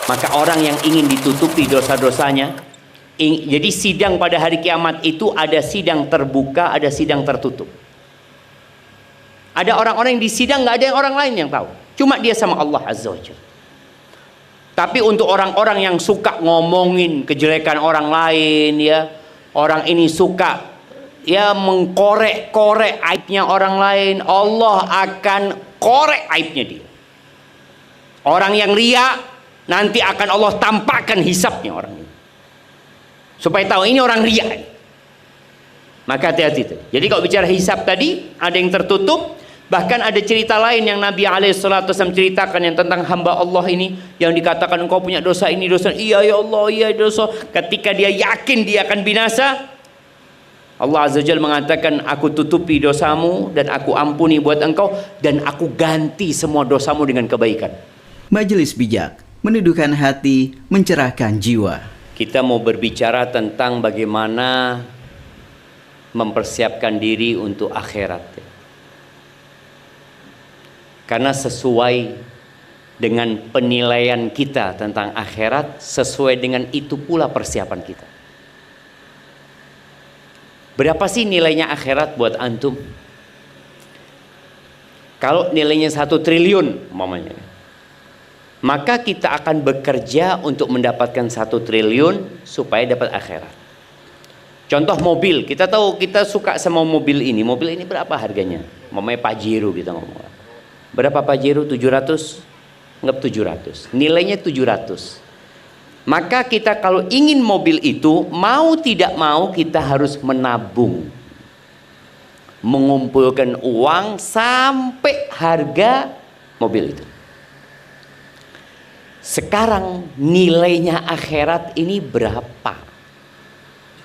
Maka orang yang ingin ditutupi dosa-dosanya, jadi sidang pada hari kiamat itu ada sidang terbuka, ada sidang tertutup. Ada orang-orang yang di sidang nggak ada yang orang lain yang tahu, cuma dia sama Allah Azza wa Jalla. Tapi untuk orang-orang yang suka ngomongin kejelekan orang lain, ya, orang ini suka ya mengkorek-korek aibnya orang lain, Allah akan korek aibnya dia. Orang yang ria nanti akan Allah tampakkan hisabnya orang ini, supaya tahu ini orang ria. Maka hati-hati. Jadi kalau bicara hisab tadi ada yang tertutup. Bahkan ada cerita lain yang Nabi SAW ceritakan yang tentang hamba Allah ini yang dikatakan engkau punya dosa ini, dosa. Iya ya Allah, iya dosa. Ketika dia yakin dia akan binasa, Allah Azza wa Jalla mengatakan, aku tutupi dosamu dan aku ampuni buat engkau dan aku ganti semua dosamu dengan kebaikan. Majelis Bijak, meneduhkan hati, mencerahkan jiwa. Kita mau berbicara tentang bagaimana mempersiapkan diri untuk akhirat. Karena sesuai dengan penilaian kita tentang akhirat, sesuai dengan itu pula persiapan kita. Berapa sih nilainya akhirat buat antum? Kalau nilainya 1 triliun umpamanya, maka kita akan bekerja untuk mendapatkan 1 triliun supaya dapat akhirat. Contoh mobil, kita tahu kita suka sama mobil ini. Mobil ini berapa harganya? Umpamanya Pajero kita ngomong. Berapa Pajero? 700? Anggap 700. Nilainya 700. Maka kita kalau ingin mobil itu, mau tidak mau kita harus menabung. Mengumpulkan uang sampai harga mobil itu. Sekarang nilainya akhirat ini berapa?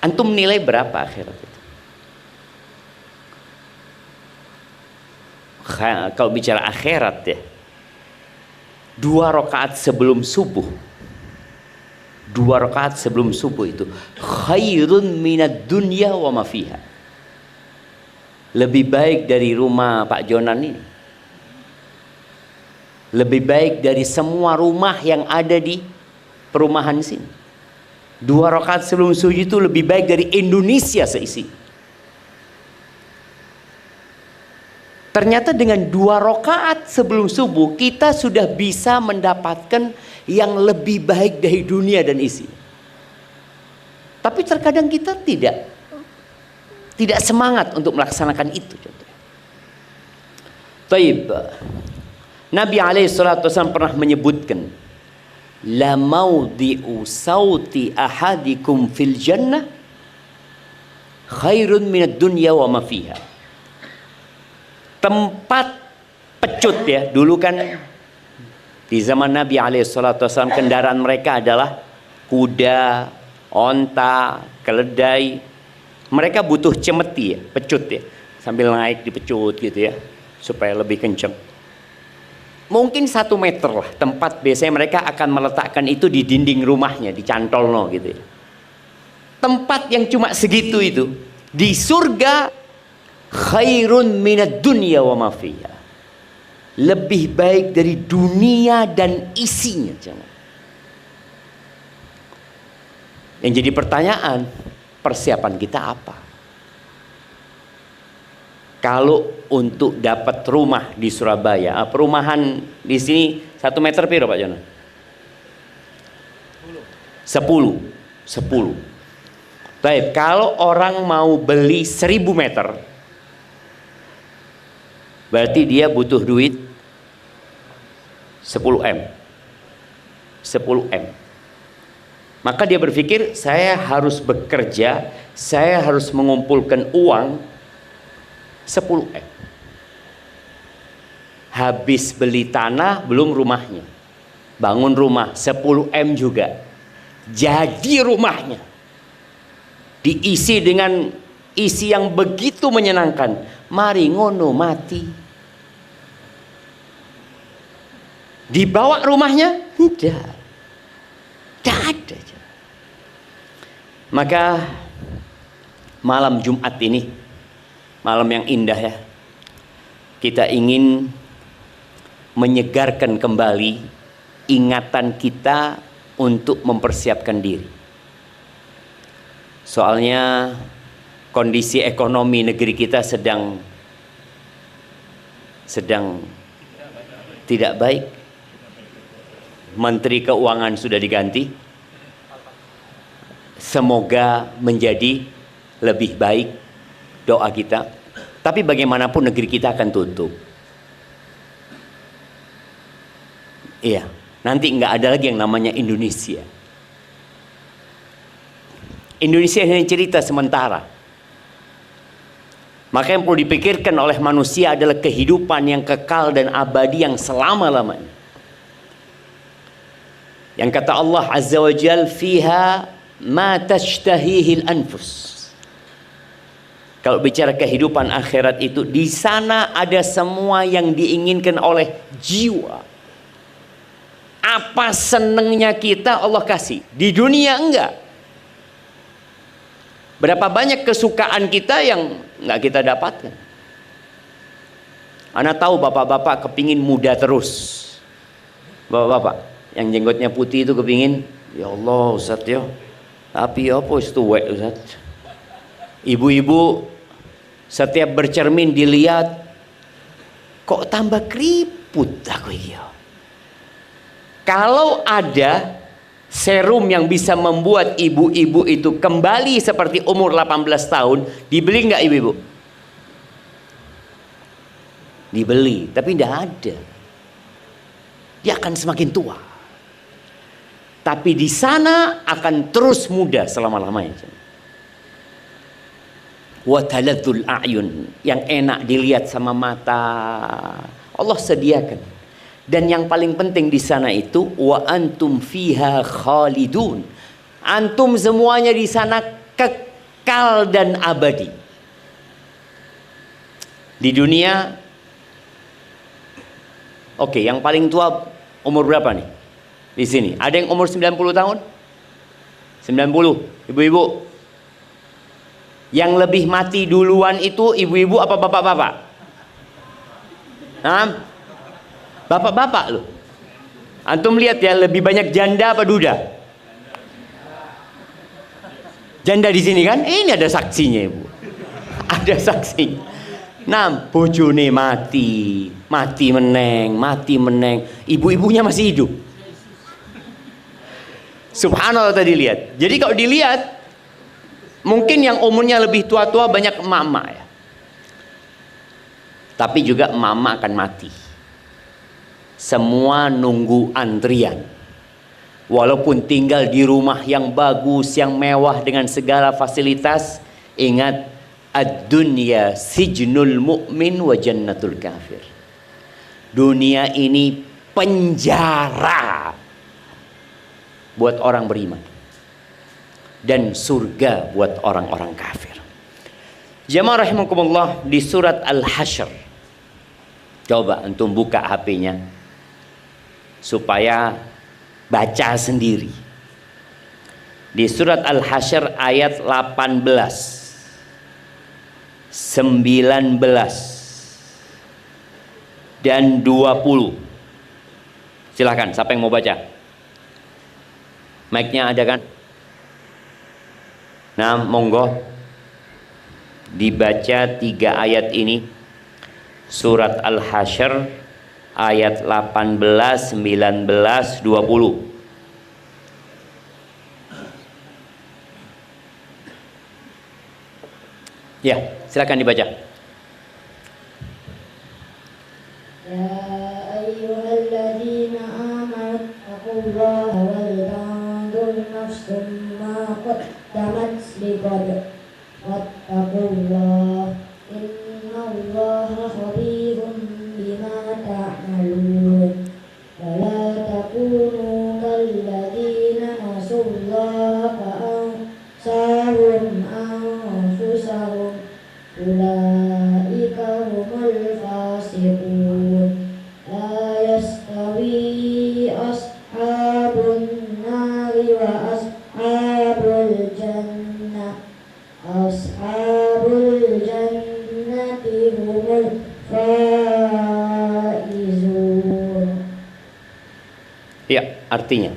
Antum nilai berapa akhirat itu? Kalau bicara akhirat ya, 2 rakaat sebelum subuh, 2 rakaat sebelum subuh itu khairun minad dunya wa ma fiha. Lebih baik dari rumah Pak Jonan ini, lebih baik dari semua rumah yang ada di perumahan sini. 2 rakaat sebelum subuh itu lebih baik dari Indonesia seisi. Ternyata dengan 2 rakaat sebelum subuh kita sudah bisa mendapatkan yang lebih baik dari dunia dan isi. Tapi terkadang kita tidak semangat untuk melaksanakan itu. Taib. Nabi SAW pernah menyebutkan, la maudhi'u sauti ahadikum fil jannah khairun minad dunya wa ma fiha. Tempat pecut ya, dulu kan di zaman Nabi SAW kendaraan mereka adalah kuda, onta, keledai. Mereka butuh cemeti ya, pecut ya, sambil naik dipecut gitu ya, supaya lebih kenceng. Mungkin 1 meter lah tempat biasanya mereka akan meletakkan itu di dinding rumahnya, di cantolno gitu ya. Tempat yang cuma segitu itu di surga khairun minad dunya wa ma fiha. Lebih baik dari dunia dan isinya. Yang jadi pertanyaan, persiapan kita apa? Kalau untuk dapat rumah di Surabaya, perumahan di sini 1 meter piro Pak Jono? 10. Baik, kalau orang mau beli 1000 meter, berarti dia butuh duit 10M. 10M. Maka dia berpikir, saya harus bekerja, saya harus mengumpulkan uang 10M. Habis beli tanah, belum rumahnya. Bangun rumah 10M juga. Jadi rumahnya diisi dengan isi yang begitu menyenangkan. Mari ngono mati. Dibawa rumahnya? Tidak. Tidak ada. Maka malam Jumat ini, malam yang indah ya, kita ingin menyegarkan kembali ingatan kita untuk mempersiapkan diri. Soalnya kondisi ekonomi negeri kita sedang tidak baik. Menteri Keuangan sudah diganti. Semoga menjadi lebih baik doa kita. Tapi bagaimanapun negeri kita akan tutup. Iya, nanti nggak ada lagi yang namanya Indonesia. Indonesia hanya cerita sementara. Maka yang perlu dipikirkan oleh manusia adalah kehidupan yang kekal dan abadi yang selama-lamanya. Yang kata Allah Azza wa Jal, fiha ma tashtahihil anfus. Kalau bicara kehidupan akhirat itu, di sana ada semua yang diinginkan oleh jiwa. Apa senengnya kita Allah kasih. Di dunia enggak. Berapa banyak kesukaan kita yang enggak kita dapatkan. Ana tahu bapak-bapak kepingin muda terus. Bapak-bapak yang jenggotnya putih itu kepingin, ya Allah Ustaz ya. Tapi apa itu tuwek Ustaz? Ibu-ibu setiap bercermin dilihat, kok tambah keriput aku ya. Kalau ada serum yang bisa membuat ibu-ibu itu kembali seperti umur 18 tahun, dibeli nggak ibu-ibu? Dibeli, tapi tidak ada. Dia akan semakin tua. Tapi di sana akan terus muda selama-lamanya. Wa taladdul a'yun, yang enak dilihat sama mata Allah sediakan. Dan yang paling penting di sana itu wa antum fiha khalidun. Antum semuanya di sana kekal dan abadi. Di dunia oke, yang paling tua umur berapa nih? Di sini. Ada yang umur 90 tahun? 90, ibu-ibu. Yang lebih mati duluan itu ibu-ibu apa bapak-bapak? Nah, bapak-bapak loh. Antum lihat ya, lebih banyak janda apa duda? Janda di sini kan? Ini ada saksinya ibu. Ada saksinya. Nah, bojone mati, mati meneng. Ibu-ibunya masih hidup. Subhanallah tadi lihat. Jadi kalau dilihat, mungkin yang umurnya lebih tua-tua banyak emak-emak ya. Tapi juga emak-emak akan mati. Semua nunggu antrian. Walaupun tinggal di rumah yang bagus, yang mewah dengan segala fasilitas, ingat ad-dunya sijnul mu'min wa jannatul kafir. Dunia ini penjara buat orang beriman dan surga buat orang-orang kafir. Jamaah rahimakumullah, di surat Al-Hasyr, coba antum buka HP-nya supaya baca sendiri. Di surat Al-Hasyr ayat 18, 19 dan 20. Silahkan, siapa yang mau baca? Mic-nya ada kan? Nah, monggo dibaca 3 ayat ini. Surat Al-Hasyr ayat 18, 19, 20. Ya, silakan dibaca. Ya ayyuhalladzina amanu taqullaha wal tanzur nafsum ma qaddamat lighad wattaqullaha innallaha khabirun bima ta'malun. Wala takunu kalladzina nasullaha fa'ansahum anfusahum ulaika humul fasiqun. La yastawi ashabun nari wa ashabul jannah. Ashabul jannati humul faizun. Ya, artinya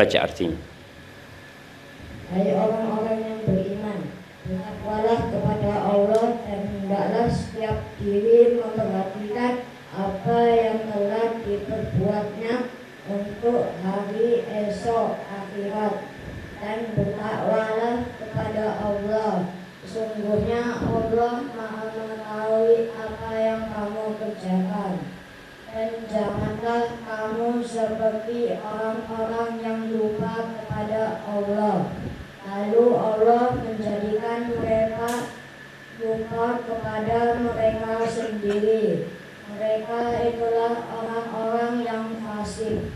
Baca artinya. Hai orang-orang yang beriman, bertakwalah kepada Allah dan hendaklah setiap diri memperhatikan apa yang telah diperbuatnya untuk hari esok akhirat, dan bertakwalah kepada Allah. Sesungguhnya Allah Maha mengetahui apa yang kamu kerjakan. Dan janganlah kamu seperti orang-orang yang lupa kepada Allah, lalu Allah menjadikan mereka lupa kepada mereka sendiri. Mereka itulah orang-orang yang fasik.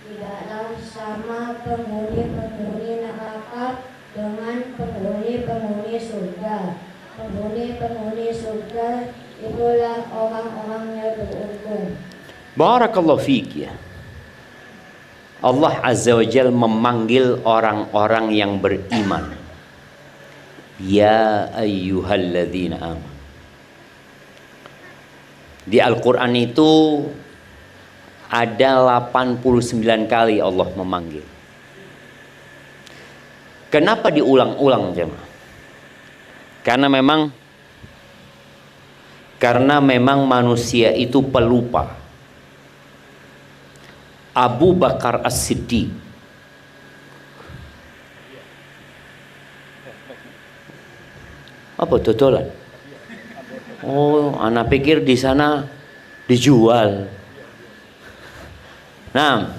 Tidaklah sama penghuni-penghuni neraka dengan penghuni-penghuni surga. Penghuni-penghuni surga itulah orang-orang yang beruntung. Barakallahu fiik ya. Allah Azza wa Jalla memanggil orang-orang yang beriman. Ya ayyuhalladzina amanu. Di Al-Quran itu ada 89 kali Allah memanggil. Kenapa diulang-ulang jemaah? Karena memang manusia itu pelupa. Abu Bakar As-Siddiq apa totolan? Oh, anak pikir di sana dijual. Nah,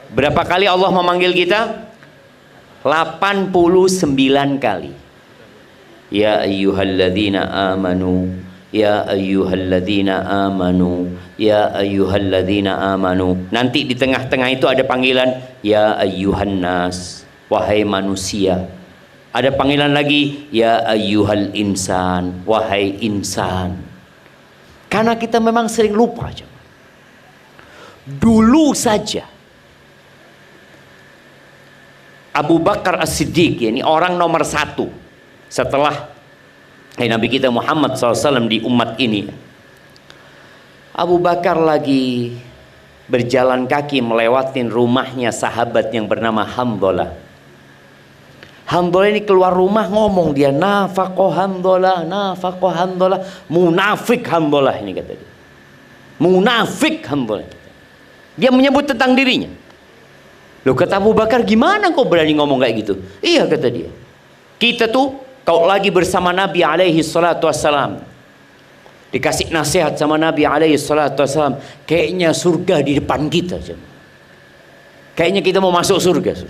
berapa kali Allah memanggil kita? 89 kali. Ya ayyuhalladzina amanu, ya ayyuhalladzina amanu, ya ayyuhalladzina amanu. Nanti di tengah-tengah itu ada panggilan ya ayyuhan nas, wahai manusia. Ada panggilan lagi ya ayyuhal insan, wahai insan. Karena kita memang sering lupa aja. Dulu saja Abu Bakar As-Siddiq, ini orang nomor 1 setelah Nabi kita Muhammad SAW di umat ini. Abu Bakar lagi berjalan kaki melewatin rumahnya sahabat yang bernama Hamdalah. Hamdalah ini keluar rumah ngomong dia, nafaqo Hamdalah, nafaqo Hamdalah, munafik Hamdalah ini kata dia. Munafik Hamdalah. Dia menyebut tentang dirinya. Loh, kata Abu Bakar, gimana kau berani ngomong kayak gitu? Iya, kata dia. Kita tuh kalau lagi bersama Nabi alaihi salatu wassalam, dikasih nasihat sama Nabi alaihi salatu wassalam, kayaknya surga di depan kita. Kayaknya kita mau masuk surga.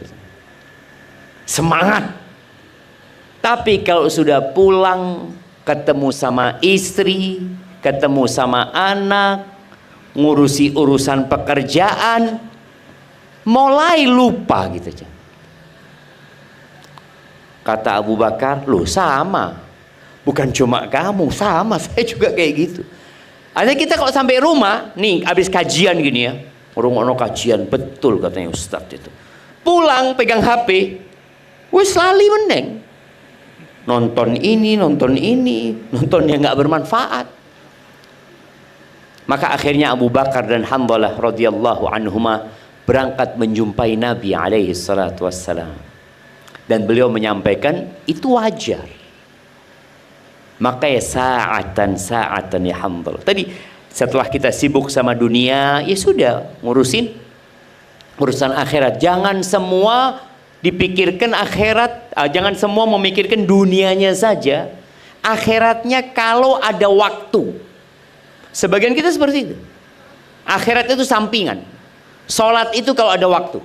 Semangat. Tapi kalau sudah pulang, ketemu sama istri, ketemu sama anak, ngurusi urusan pekerjaan, mulai lupa gitu. Kata Abu Bakar, loh sama, bukan cuma kamu, sama, saya juga kayak gitu. Artinya kita kalau sampai rumah, nih habis kajian gini ya, orang kajian betul katanya Ustadz itu, pulang pegang HP, wis lali meneng, nonton ini, nonton yang nggak bermanfaat. Maka akhirnya Abu Bakar dan Hamdalah radhiyallahu anhuma berangkat menjumpai Nabi alaihi salatu wassalam, dan beliau menyampaikan itu wajar. Maka ya saatan ya Hamdalah. Tadi setelah kita sibuk sama dunia, ya sudah ngurusin urusan akhirat. Jangan semua dipikirkan akhirat, jangan semua memikirkan dunianya saja. Akhiratnya kalau ada waktu. Sebagian kita seperti itu. Akhirat itu sampingan. Salat itu kalau ada waktu.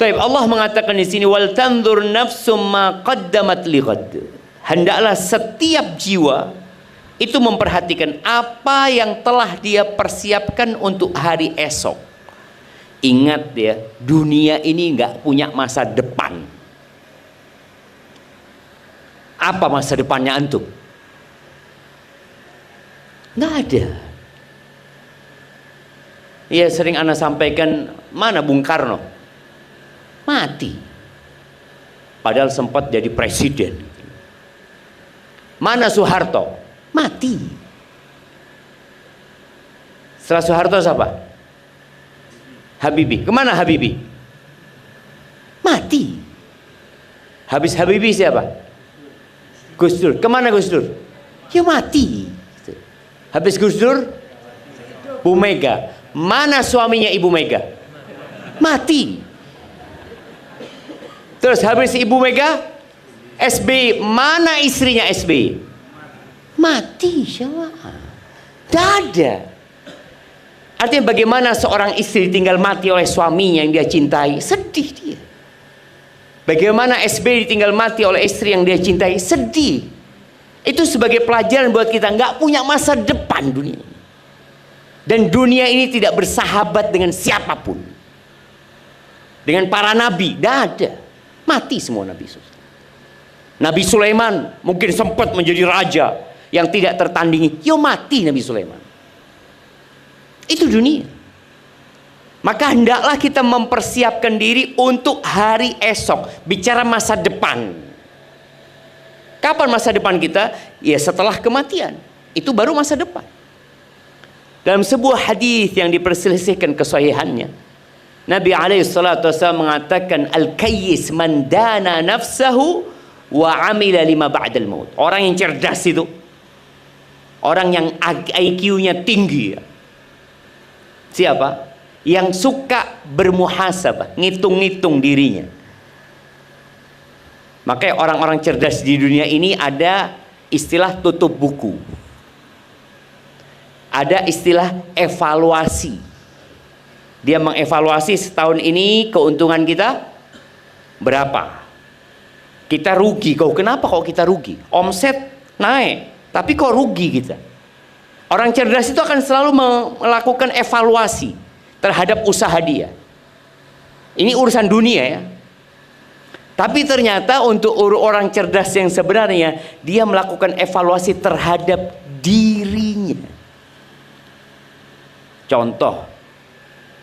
Baik, Allah mengatakan di sini wal tanzur nafsum ma qaddamat lighad. Hendaklah setiap jiwa itu memperhatikan apa yang telah dia persiapkan untuk hari esok. Ingat ya, dunia ini nggak punya masa depan. Apa masa depannya antum? Nggak ada. Ya sering ana sampaikan, mana Bung Karno? Mati. Padahal sempat jadi presiden. Mana Soeharto? Mati. Setelah Soeharto siapa? Habibie. Kemana Habibie? Mati. Habis Habibie siapa? Gus Dur. Kemana Gus Dur? Ya mati. Habis Gus Dur, Bu Mega. Mana suaminya Ibu Mega? Mati. Terus habis Ibu Mega, SBY. Mana istrinya SBY? Mati. Siapa? Tidak ada. Artinya bagaimana seorang istri tinggal mati oleh suaminya yang dia cintai? Sedih dia. Bagaimana SBY ditinggal mati oleh istri yang dia cintai? Sedih. Itu sebagai pelajaran buat kita, nggak punya masa depan dunia. Dan dunia ini tidak bersahabat dengan siapapun. Dengan para nabi, tidak ada. Mati semua nabi. Nabi Sulaiman mungkin sempat menjadi raja yang tidak tertandingi. Yo mati Nabi Sulaiman. Itu dunia. Maka hendaklah kita mempersiapkan diri untuk hari esok. Bicara masa depan. Kapan masa depan kita? Ya setelah kematian. Itu baru masa depan. Dalam sebuah hadis yang diperselisihkan kesahihannya, Nabi SAW mengatakan, Al-kayyis man dana nafsahu wa amila lima ba'dal maut. Orang yang cerdas itu, orang yang IQ-nya tinggi ya. Siapa? Yang suka bermuhasabah, ngitung-ngitung dirinya. Makanya orang-orang cerdas di dunia ini ada istilah tutup buku. Ada istilah evaluasi. Dia mengevaluasi setahun ini keuntungan kita berapa. Kita rugi. Kenapa kok kita rugi? Omset naik, tapi kok rugi kita? Orang cerdas itu akan selalu melakukan evaluasi terhadap usaha dia. Ini urusan dunia ya. Tapi ternyata untuk orang cerdas yang sebenarnya, dia melakukan evaluasi terhadap dirinya. Contoh,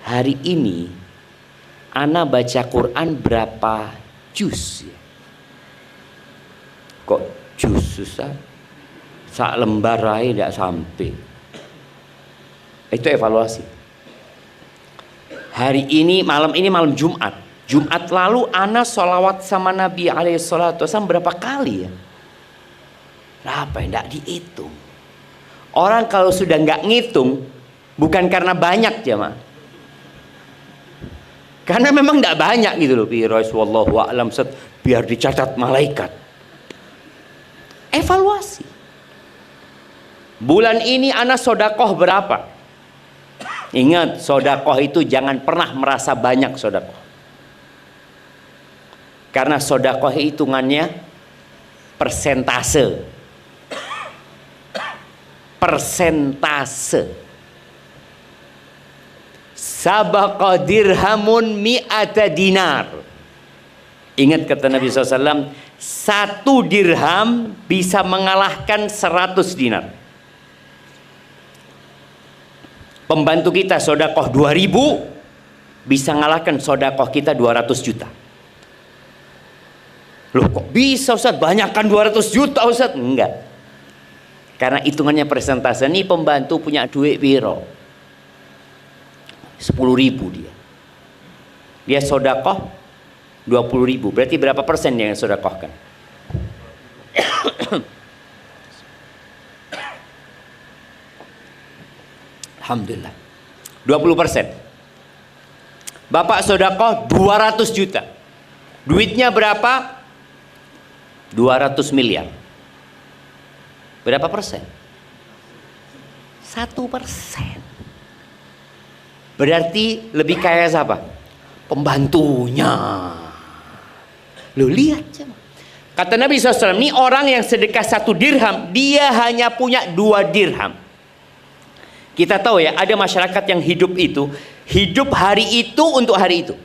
hari ini Ana baca Quran berapa juz? Kok juz susah? Sak lembar aja tidak sampai. Itu evaluasi. Hari ini malam Jumat. Jumat lalu Ana sholawat sama Nabi SAW berapa kali ya? Berapa ya? Tidak dihitung. Orang kalau sudah nggak ngitung, bukan karena banyak jemaah. Karena memang tidak banyak gitu loh. Wallahu a'lam, biar dicatat malaikat. Evaluasi. Bulan ini Ana sodakoh berapa? Ingat, sodakoh itu jangan pernah merasa banyak sodakoh. Karena sodakoh hitungannya persentase. Persentase. Sabaqa dirhamun mi'ata dinar. Ingat kata Nabi SAW, 1 dirham bisa mengalahkan 100 dinar. Pembantu kita sodakoh 2.000 bisa mengalahkan sodakoh kita 200 juta. Loh kok bisa Ustaz? Banyakkan 200 juta Ustaz? Enggak. Karena hitungannya persentase. Ini pembantu punya duit piro? 10.000 dia. Dia sodakoh 20.000. Berarti berapa persen yang sodakohkan? Alhamdulillah 20%. Bapak sodakoh 200 juta. Duitnya berapa? 200 miliar. Berapa persen? 1%. Berarti lebih kaya siapa? Pembantunya. Lo lihat coba. Kata Nabi SAW, ini orang yang sedekah 1 dirham, dia hanya punya 2 dirham. Kita tahu ya, ada masyarakat yang hidup hari itu untuk hari itu.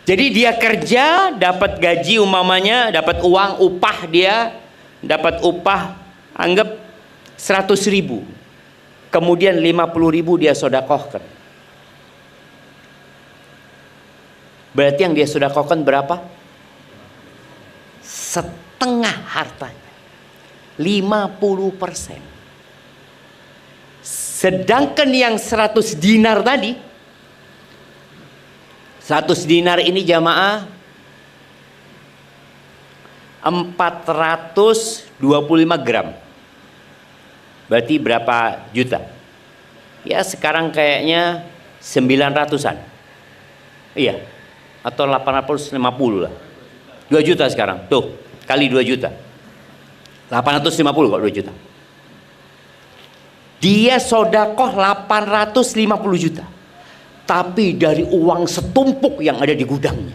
Jadi dia kerja, dapat gaji umpamanya, dapat uang, upah dia, dapat upah, anggap 100.000. Kemudian 50.000 dia sodakohkan. Berarti yang dia sodakohkan berapa? Setengah hartanya. 50%. Sedangkan yang 100 dinar tadi, 100 dinar ini jamaah 425 gram. Berarti berapa juta? Ya sekarang kayaknya 900-an. Iya. Atau 850 lah. 2 juta sekarang. Tuh, kali 2 juta. 850 kok 2 juta. Dia sodakoh 850 juta. Tapi dari uang setumpuk yang ada di gudangnya.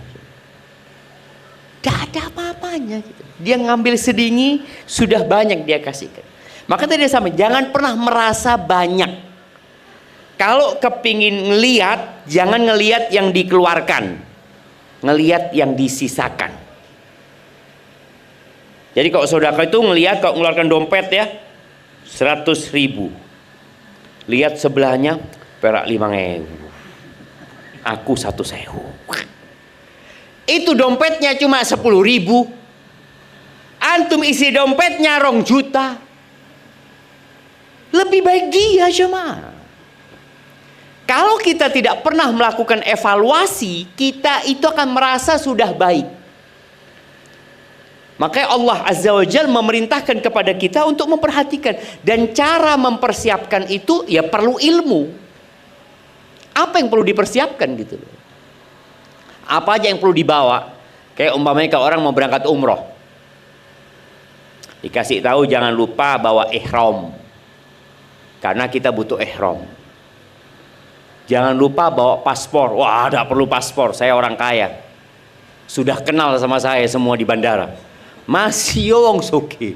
Tidak ada apa-apanya gitu. Dia ngambil sedikit, sudah banyak dia kasihkan. Maka tadi sama, jangan pernah merasa banyak. Kalau kepingin ngelihat, jangan ngelihat yang dikeluarkan, ngelihat yang disisakan. Jadi kalau sedekah itu ngelihat, kalau ngeluarkan dompet ya 100.000, lihat sebelahnya perak 5.000, aku 1.000. Itu dompetnya cuma 10.000, antum isi dompetnya 2 juta. Lebih baik dia jemaah. Kalau kita tidak pernah melakukan evaluasi, kita itu akan merasa sudah baik. Makanya Allah Azza wa Jalla memerintahkan kepada kita untuk memperhatikan. Dan cara mempersiapkan itu ya perlu ilmu. Apa yang perlu dipersiapkan gitu loh. Apa aja yang perlu dibawa? Kayak umpamanya kalau orang mau berangkat umroh, dikasih tahu jangan lupa bawa ihram, karena kita butuh ihram. Jangan lupa bawa paspor. Wah, tidak perlu paspor, saya orang kaya, sudah kenal sama saya semua di bandara. Masih wong soke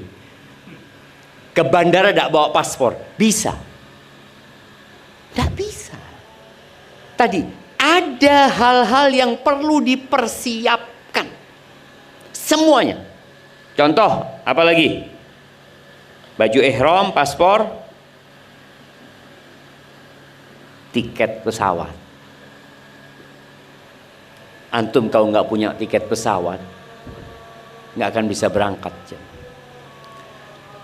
ke bandara tidak bawa paspor, bisa? Tidak bisa. Tadi ada hal-hal yang perlu dipersiapkan semuanya. Contoh, apa lagi? Baju ihram, paspor, tiket pesawat. Antum kalau nggak punya tiket pesawat, nggak akan bisa berangkat.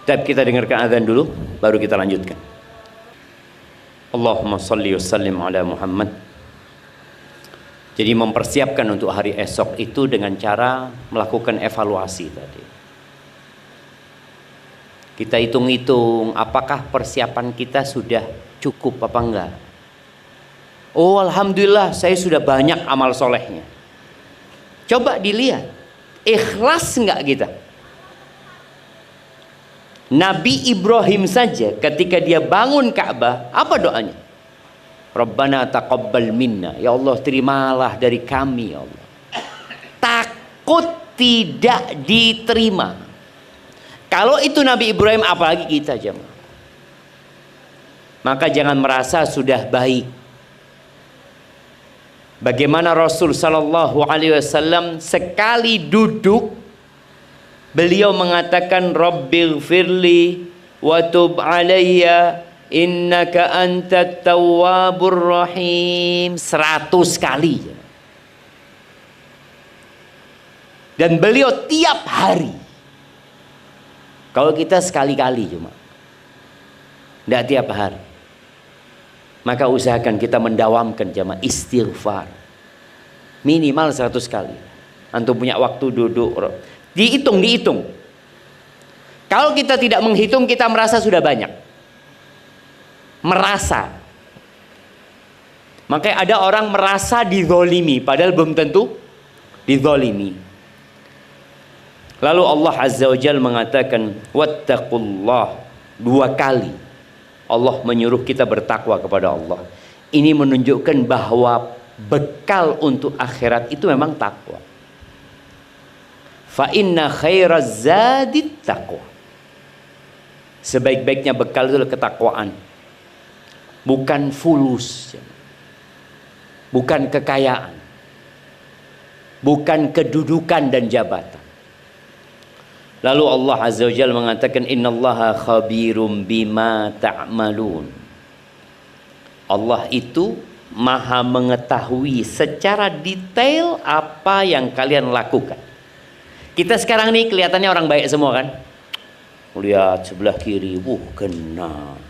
Tapi kita dengarkan azan dulu, baru kita lanjutkan. Allahumma salli wa sallim ala Muhammad. Jadi mempersiapkan untuk hari esok itu dengan cara melakukan evaluasi tadi. Kita hitung-hitung apakah persiapan kita sudah cukup apa enggak. Oh alhamdulillah saya sudah banyak amal solehnya. Coba dilihat, ikhlas enggak kita? Nabi Ibrahim saja ketika dia bangun Ka'bah, apa doanya? Rabbana taqabbal minna, ya Allah terimalah dari kami ya Allah. Takut tidak diterima. Kalau itu Nabi Ibrahim, apalagi kita jemaah. Maka jangan merasa sudah baik. Bagaimana Rasul sallallahu alaihi wasallam sekali duduk beliau mengatakan Rabbighfirli wa tub alayya innaka antat tawwabur rahim 100 kali. Dan beliau tiap hari. Kalau kita sekali-kali cuma, tidak tiap hari. Maka usahakan kita mendawamkan jamaah istighfar minimal 100 kali. Antum punya waktu duduk, dihitung. Kalau kita tidak menghitung, kita merasa sudah banyak. Merasa. Makanya ada orang merasa dizolimi, padahal belum tentu dizolimi. Lalu Allah Azza wa Jalla mengatakan wattaqullah 2 kali. Allah menyuruh kita bertakwa kepada Allah. Ini menunjukkan bahwa bekal untuk akhirat itu memang takwa. Fa inna khairaz zadit taqwa. Sebaik-baiknya bekal itu adalah ketakwaan. Bukan fulus, bukan kekayaan, bukan kedudukan dan jabatan. Lalu Allah Azza wa Jalla mengatakan innallaha khabirum bima ta'malun. Allah itu maha mengetahui secara detail apa yang kalian lakukan. Kita sekarang nih kelihatannya orang baik semua kan? Lihat sebelah kiri, kena.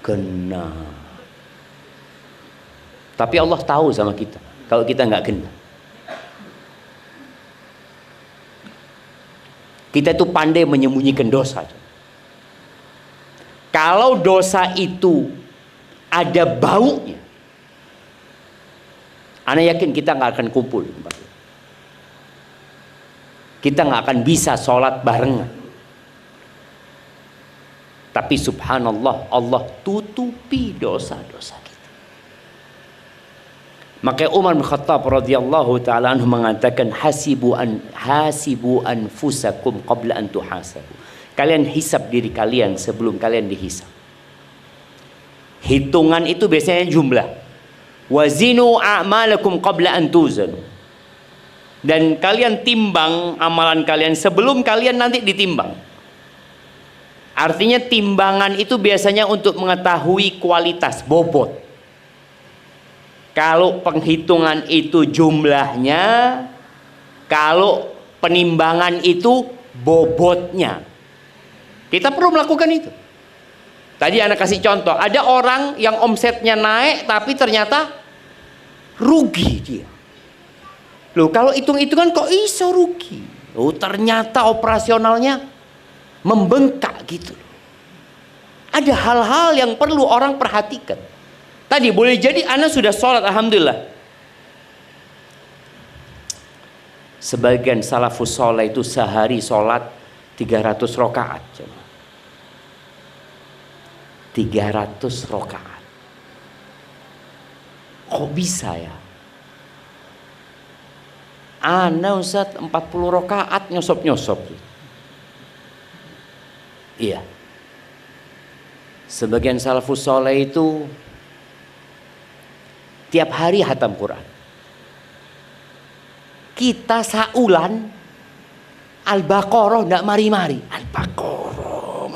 Kena. Tapi Allah tahu sama kita kalau kita nggak kena. Kita itu pandai menyembunyikan dosa. Kalau dosa itu ada baunya, ana yakin kita nggak akan kumpul. Kita nggak akan bisa sholat barengan. Tapi subhanallah, Allah tutupi dosa-dosa kita. Maka Umar bin Khattab radhiyallahu taala anhu mengatakan, hasibu anfusakum qabla an tuhasabu. Kalian hisab diri kalian sebelum kalian dihisab. Hitungan itu biasanya jumlah. Wazinu a'malakum qabla an tuzanu. Dan kalian timbang amalan kalian sebelum kalian nanti ditimbang. Artinya timbangan itu biasanya untuk mengetahui kualitas, bobot. Kalau penghitungan itu jumlahnya, kalau penimbangan itu bobotnya. Kita perlu melakukan itu. Tadi anak kasih contoh, ada orang yang omsetnya naik tapi ternyata rugi dia. Loh, kalau hitung-hitungan kok iso rugi? Loh, ternyata operasionalnya membengkak gitu. Ada hal-hal yang perlu orang perhatikan. Tadi boleh jadi anak sudah sholat, alhamdulillah. Sebagian salafus sholat itu sehari sholat 300 rakaat. 300 rakaat. Kok bisa ya? Ana Ustaz 40 rakaat nyosop-nyosop. Iya. Sebagian salafus soleh itu tiap hari hatam Quran. Kita saulan Al-Baqarah ndak mari-mari. Al-Baqarah.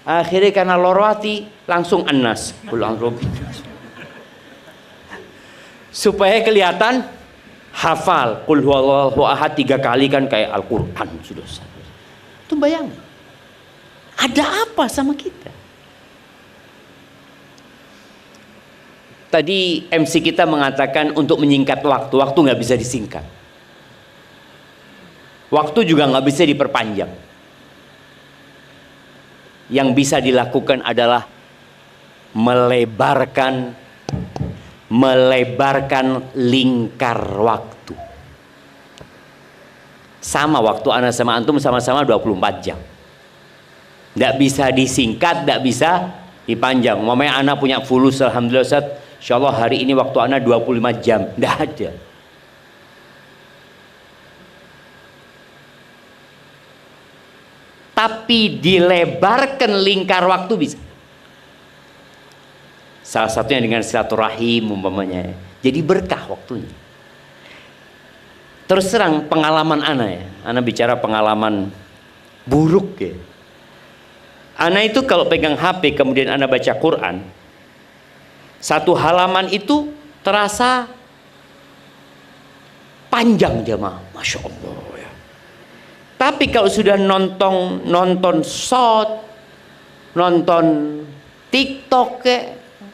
Akhirnya karena lorwati langsung An-Nas. Supaya kelihatan hafal qul huwallahu ahad 3 kali kan kayak Al-Qur'an sudah. Itu bayangin. Ada apa sama kita? Tadi MC kita mengatakan untuk menyingkat waktu. Waktu nggak bisa disingkat. Waktu juga nggak bisa diperpanjang. Yang bisa dilakukan adalah melebarkan lingkar waktu. Sama waktu ana sama antum sama-sama 24 jam. Nggak bisa disingkat, nggak bisa dipanjang. Umpamanya ana punya fulus, alhamdulillah Ustaz, insyaallah hari ini waktu ana 25 jam. Nggak ada. Tapi dilebarkan lingkar waktu bisa. Salah satunya dengan silaturahim umpamanya. Jadi berkah waktunya. Terus terang pengalaman ana ya. Ana bicara pengalaman buruk ya. Ana itu kalau pegang HP kemudian ana baca Quran, satu halaman itu terasa panjang jemaah. Masya Allah ya. Tapi kalau sudah nonton short, nonton TikTok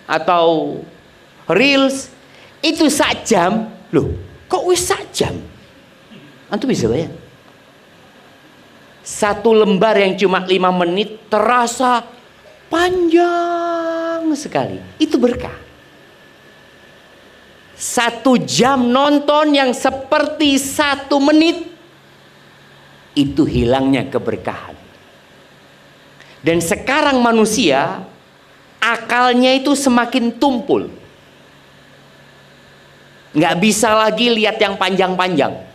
atau Reels, itu sak jam. Loh, kok wis sak jam? Antum bisa bayang? Satu lembar yang cuma 5 menit terasa panjang sekali. Itu berkah. 1 jam nonton yang seperti 1 menit, itu hilangnya keberkahan. Dan sekarang manusia akalnya itu semakin tumpul. Nggak bisa lagi lihat yang panjang-panjang.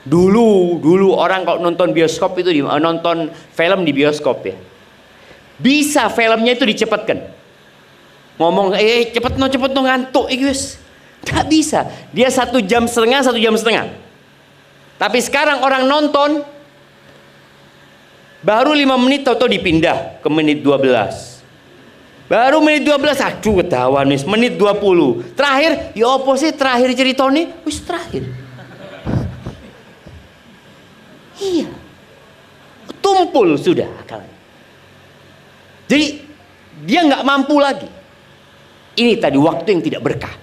Dulu orang kalau nonton bioskop itu nonton film di bioskop ya, bisa filmnya itu dicepatkan. Ngomong cepet no ngantuk guys. Nggak bisa. Dia 1 jam setengah, 1 jam setengah. Tapi sekarang orang nonton baru 5 menit atau dipindah ke menit 12. Baru menit 12, aduh ketahuan wis menit 20. Terakhir, ya apa sih terakhir ceritanya? Wis terakhir. Iya. Tumpul sudah akalnya. Jadi dia nggak mampu lagi. Ini tadi waktu yang tidak berkah.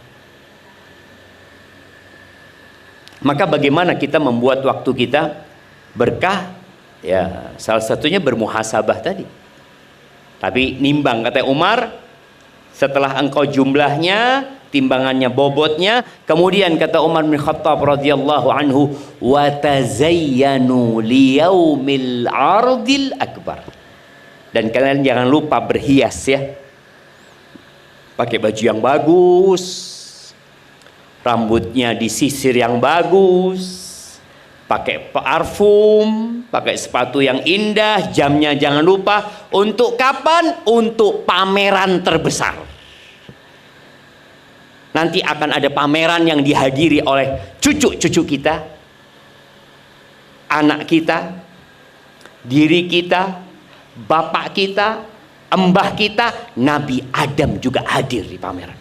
Maka bagaimana kita membuat waktu kita berkah? Ya, salah satunya bermuhasabah tadi. Tapi nimbang, kata Umar, setelah engkau jumlahnya, timbangannya, bobotnya, kemudian kata Umar bin Khattab radhiyallahu anhu, wa tazayyanu liyaumil ardil akbar. Dan kalian jangan lupa berhias ya. Pakai baju yang bagus, rambutnya disisir yang bagus, pakai parfum, pakai sepatu yang indah, jamnya jangan lupa. Untuk kapan? Untuk pameran terbesar. Nanti akan ada pameran yang dihadiri oleh cucu-cucu kita, anak kita, diri kita, bapak kita, embah kita. Nabi Adam juga hadir di pameran.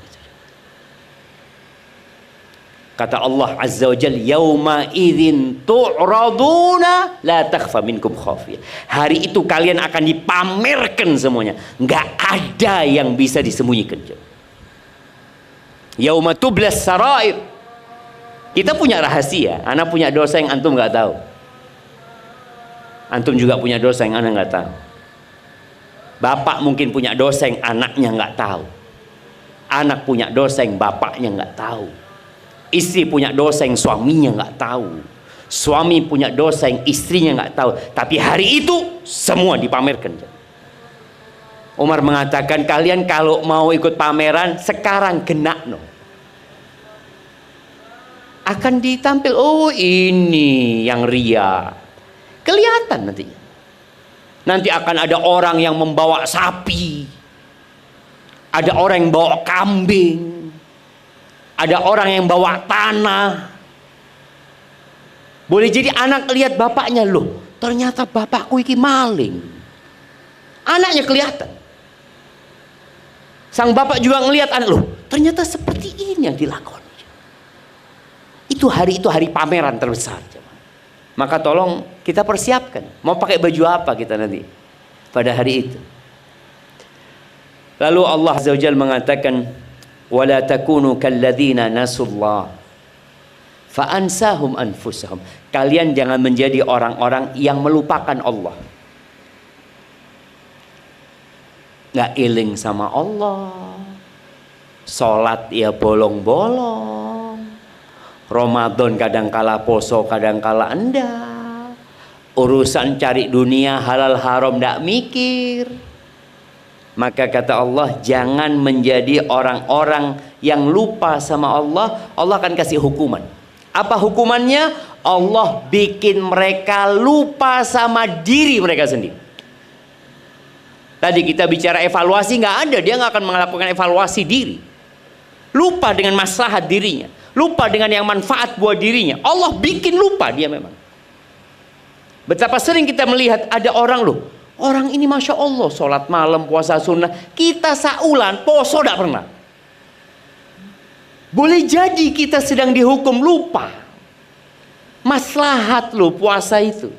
Kata Allah Azza wa Jalla, yauma idzin tu'raduna la takhfa minkum khafiyah. Hari itu kalian akan dipamerkan semuanya, nggak ada yang bisa disembunyikan. Yauma tublas sarair. Kita punya rahasia, anak punya dosa yang antum nggak tahu. Antum juga punya dosa yang anak nggak tahu. Bapak mungkin punya dosa yang anaknya nggak tahu. Anak punya dosa yang bapaknya nggak tahu. Istri punya dosa yang suaminya nggak tahu. Suami punya dosa yang istrinya nggak tahu. Tapi hari itu semua dipamerkan. Umar mengatakan, kalian kalau mau ikut pameran sekarang genak no. Akan ditampil, oh ini yang ria. Kelihatan nantinya. Nanti akan ada orang yang membawa sapi, ada orang yang bawa kambing, ada orang yang bawa tanah. Boleh jadi anak lihat bapaknya, loh ternyata bapakku iki maling. Anaknya kelihatan. Sang bapak juga ngelihat anak, loh ternyata seperti ini yang dilakoni. Itu hari pameran terbesar. Maka tolong kita persiapkan. Mau pakai baju apa kita nanti pada hari itu. Lalu Allah Azza wa Jalla mengatakan, wala takunu kalladzina nasullah fa ansahum anfusahum. Kalian jangan menjadi orang-orang yang melupakan Allah. Nggak iling sama Allah. Salat ya bolong-bolong. Ramadan kadangkala poso, kadangkala enggak. Urusan cari dunia halal haram ndak mikir. Maka kata Allah, jangan menjadi orang-orang yang lupa sama Allah. Allah akan kasih hukuman. Apa hukumannya? Allah bikin mereka lupa sama diri mereka sendiri. Tadi kita bicara evaluasi, nggak ada, dia nggak akan melakukan evaluasi diri. Lupa dengan maslahat dirinya, lupa dengan yang manfaat buat dirinya. Allah bikin lupa dia memang. Betapa sering kita melihat ada orang, loh orang ini masya Allah sholat malam, puasa sunnah, kita saulan poso tidak pernah. Boleh jadi kita sedang dihukum lupa. Maslahat loh puasa itu,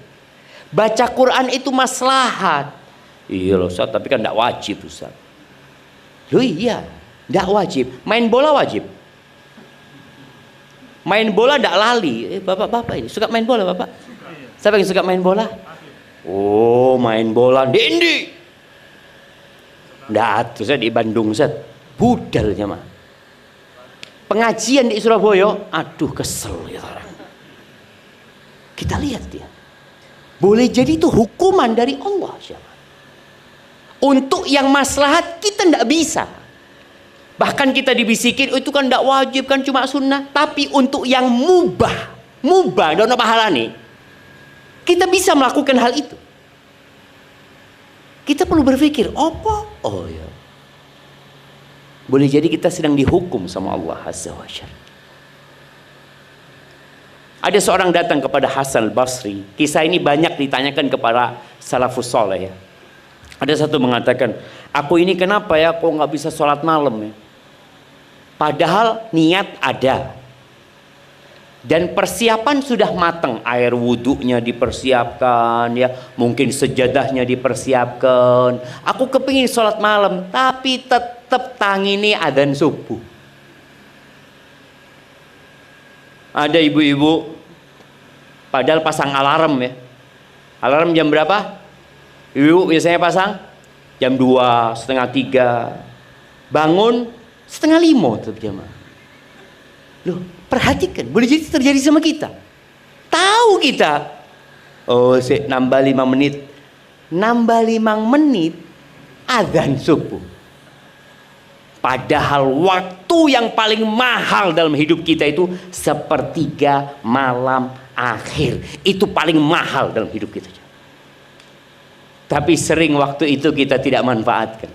baca Quran itu maslahat. Iya loh Ustaz, tapi kan tidak wajib Ustaz. Loh iya, tidak wajib. Main bola wajib. Main bola tidak lali. Bapak-bapak ini suka main bola bapak? Siapa yang suka main bola? Oh main bola Dendi. Tidak, saya di Bandung Ustaz. Budalnya mah. Pengajian di Surabaya, aduh kesel ya orang. Kita lihat dia. Boleh jadi itu hukuman dari Allah. Untuk yang maslahat kita tidak bisa. Bahkan kita dibisikin, oh, itu kan tidak wajib, kan cuma sunnah. Tapi untuk yang mubah, dan pahala nih, kita bisa melakukan hal itu. Kita perlu berpikir, apa? Oh ya. Boleh jadi kita sedang dihukum sama Allah Azza wa Jalla. Ada seorang datang kepada Hasan al-Basri. Kisah ini banyak ditanyakan kepada salafus soleh ya. Ada satu mengatakan, aku ini kenapa ya kok nggak bisa sholat malam ya? Padahal niat ada. Dan persiapan sudah matang, air wudhunya dipersiapkan, ya, mungkin sejadahnya dipersiapkan. Aku kepingin sholat malam, tapi tetap tangini adzan subuh. Ada ibu-ibu, padahal pasang alarm ya. Alarm jam berapa? Ibu biasanya pasang jam 2, setengah 3. Bangun setengah 5 tetap jamaah. Loh, perhatikan, boleh jadi terjadi sama kita. Tahu kita, oh nambah 5 menit. Nambah 5 menit adzan subuh. Padahal waktu yang paling mahal dalam hidup kita itu sepertiga malam akhir. Itu paling mahal dalam hidup kita. Tapi sering waktu itu kita tidak manfaatkan.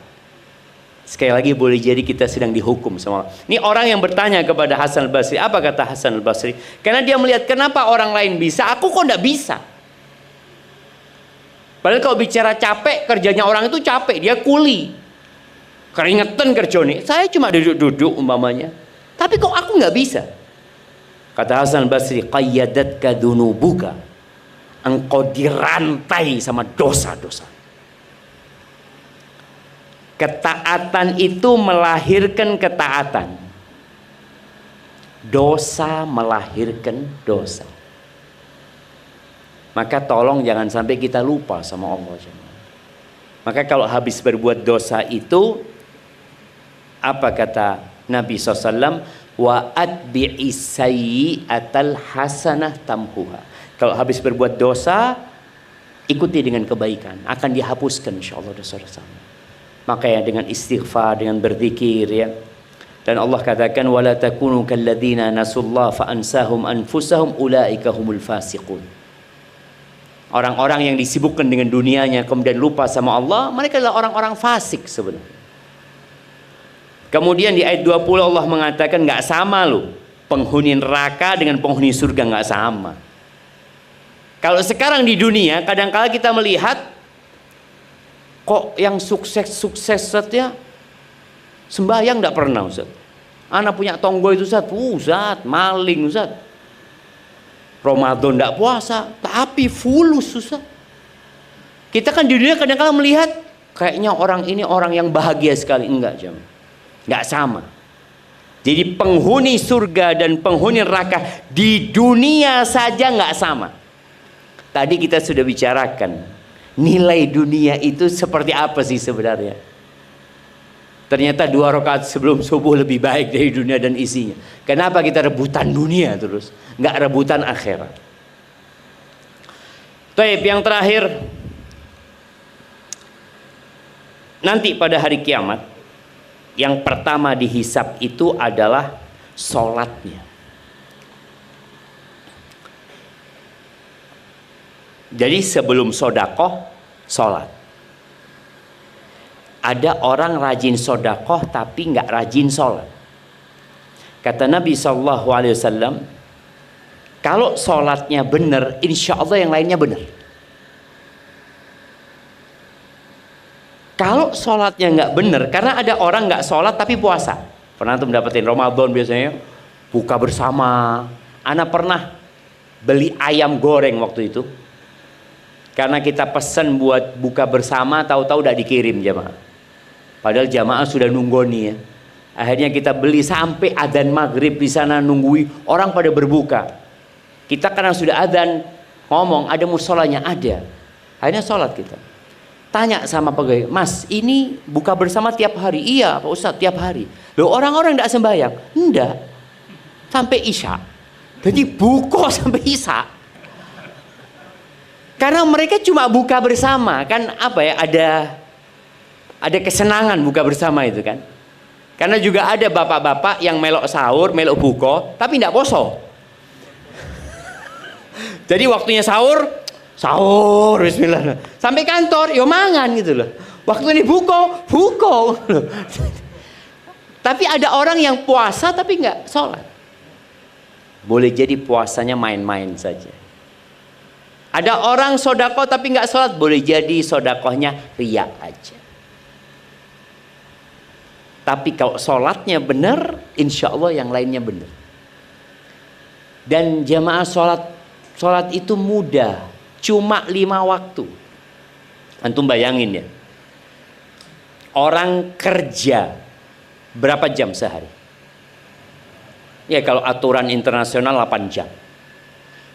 Sekali lagi boleh jadi kita sedang dihukum sama Allah. Ini orang yang bertanya kepada Hasan al-Basri. Apa kata Hasan al-Basri? Karena dia melihat kenapa orang lain bisa, aku kok enggak bisa. Padahal kalau bicara capek, kerjanya orang itu capek, dia kuli. Keringetan kerjanya. Saya cuma duduk-duduk umpamanya. Tapi kok aku enggak bisa? Kata Hasan al-Basri, qayyadatka dunubuka. Engkau dirantai sama dosa-dosa. Ketaatan itu melahirkan ketaatan. Dosa melahirkan dosa. Maka tolong jangan sampai kita lupa sama Allah. Maka kalau habis berbuat dosa itu, apa kata Nabi SAW? Wa atbi'is sayyi'atal hasanah tamhuha. Kalau habis berbuat dosa, ikuti dengan kebaikan. Akan dihapuskan insyaAllah dosa-dosa. Makanya dengan istighfar, dengan berzikir ya. Dan Allah katakan wala takunu kalladzina nasullah fa ansahum anfusahum ulaika humul fasiqun. Orang-orang yang disibukkan dengan dunianya kemudian lupa sama Allah, mereka adalah orang-orang fasik sebenarnya. Kemudian di ayat 20 Allah mengatakan nggak sama loh. Penghuni neraka dengan penghuni surga nggak sama. Kalau sekarang di dunia kadang-kala kita melihat kok yang sukses ya sembahyang enggak pernah Ustaz. Anak punya tonggo itu Ustaz, maling Ustaz. Ramadan enggak puasa, tapi fulus Ustaz. Kita kan di dunia kadang-kadang melihat kayaknya orang ini orang yang bahagia sekali, enggak jam. Enggak sama. Jadi penghuni surga dan penghuni neraka di dunia saja enggak sama. Tadi kita sudah bicarakan nilai dunia itu seperti apa sih sebenarnya? Ternyata 2 rakaat sebelum subuh lebih baik dari dunia dan isinya. Kenapa kita rebutan dunia terus? Nggak rebutan akhirat. Taib, yang terakhir. Nanti pada hari kiamat, yang pertama dihisap itu adalah sholatnya. Jadi sebelum sodakoh, sholat. Ada orang rajin sodakoh tapi nggak rajin sholat. Kata Nabi SAW, kalau sholatnya benar, insya Allah yang lainnya benar. Kalau sholatnya nggak benar, karena ada orang nggak sholat tapi puasa. Pernah tuh mendapatkan Ramadan biasanya buka bersama. Ana pernah beli ayam goreng waktu itu. Karena kita pesan buat buka bersama, tahu-tahu udah dikirim jamaah. Padahal jamaah sudah nunggoni ya. Akhirnya kita beli sampai adzan maghrib di sana nunggui orang pada berbuka. Kita karena sudah adzan ngomong ada musolanya ada. Akhirnya sholat kita. Tanya sama pegawai, Mas ini buka bersama tiap hari? Iya Pak Ustadz tiap hari. Loh orang-orang tidak sembahyang? Enggak. Sampai isya. Jadi buka sampai isya. Karena mereka cuma buka bersama, kan apa ya, ada kesenangan buka bersama itu kan. Karena juga ada bapak-bapak yang melok sahur, melok buka, tapi tidak poso. Jadi waktunya sahur, bismillah. Sampai kantor, yo mangan gitu loh. Waktu ini buka. Tapi ada orang yang puasa tapi nggak sholat. Boleh jadi puasanya main-main saja. Ada orang sodakoh tapi nggak sholat, boleh jadi sodakohnya riya aja. Tapi kalau sholatnya benar, insya Allah yang lainnya benar. Dan jamaah sholat itu mudah, cuma 5 waktu. Antum bayangin ya, orang kerja berapa jam sehari? Ya kalau aturan internasional 8 jam.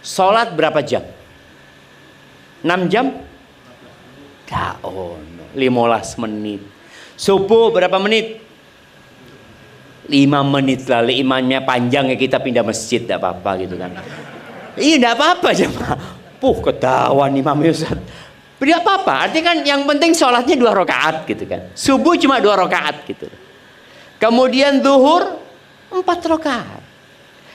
Sholat berapa jam? 6 jam? Oh, 15 menit. Subuh berapa menit? 5 menit lah. Imamnya panjang ya kita pindah masjid, tidak apa-apa gitu kan. Iya tidak apa-apa jemaah. Ketahuan Imam Ustaz. Tidak apa-apa. Artinya kan yang penting sholatnya 2 rakaat gitu kan. Subuh cuma 2 rakaat gitu. Kemudian zuhur 4 rakaat.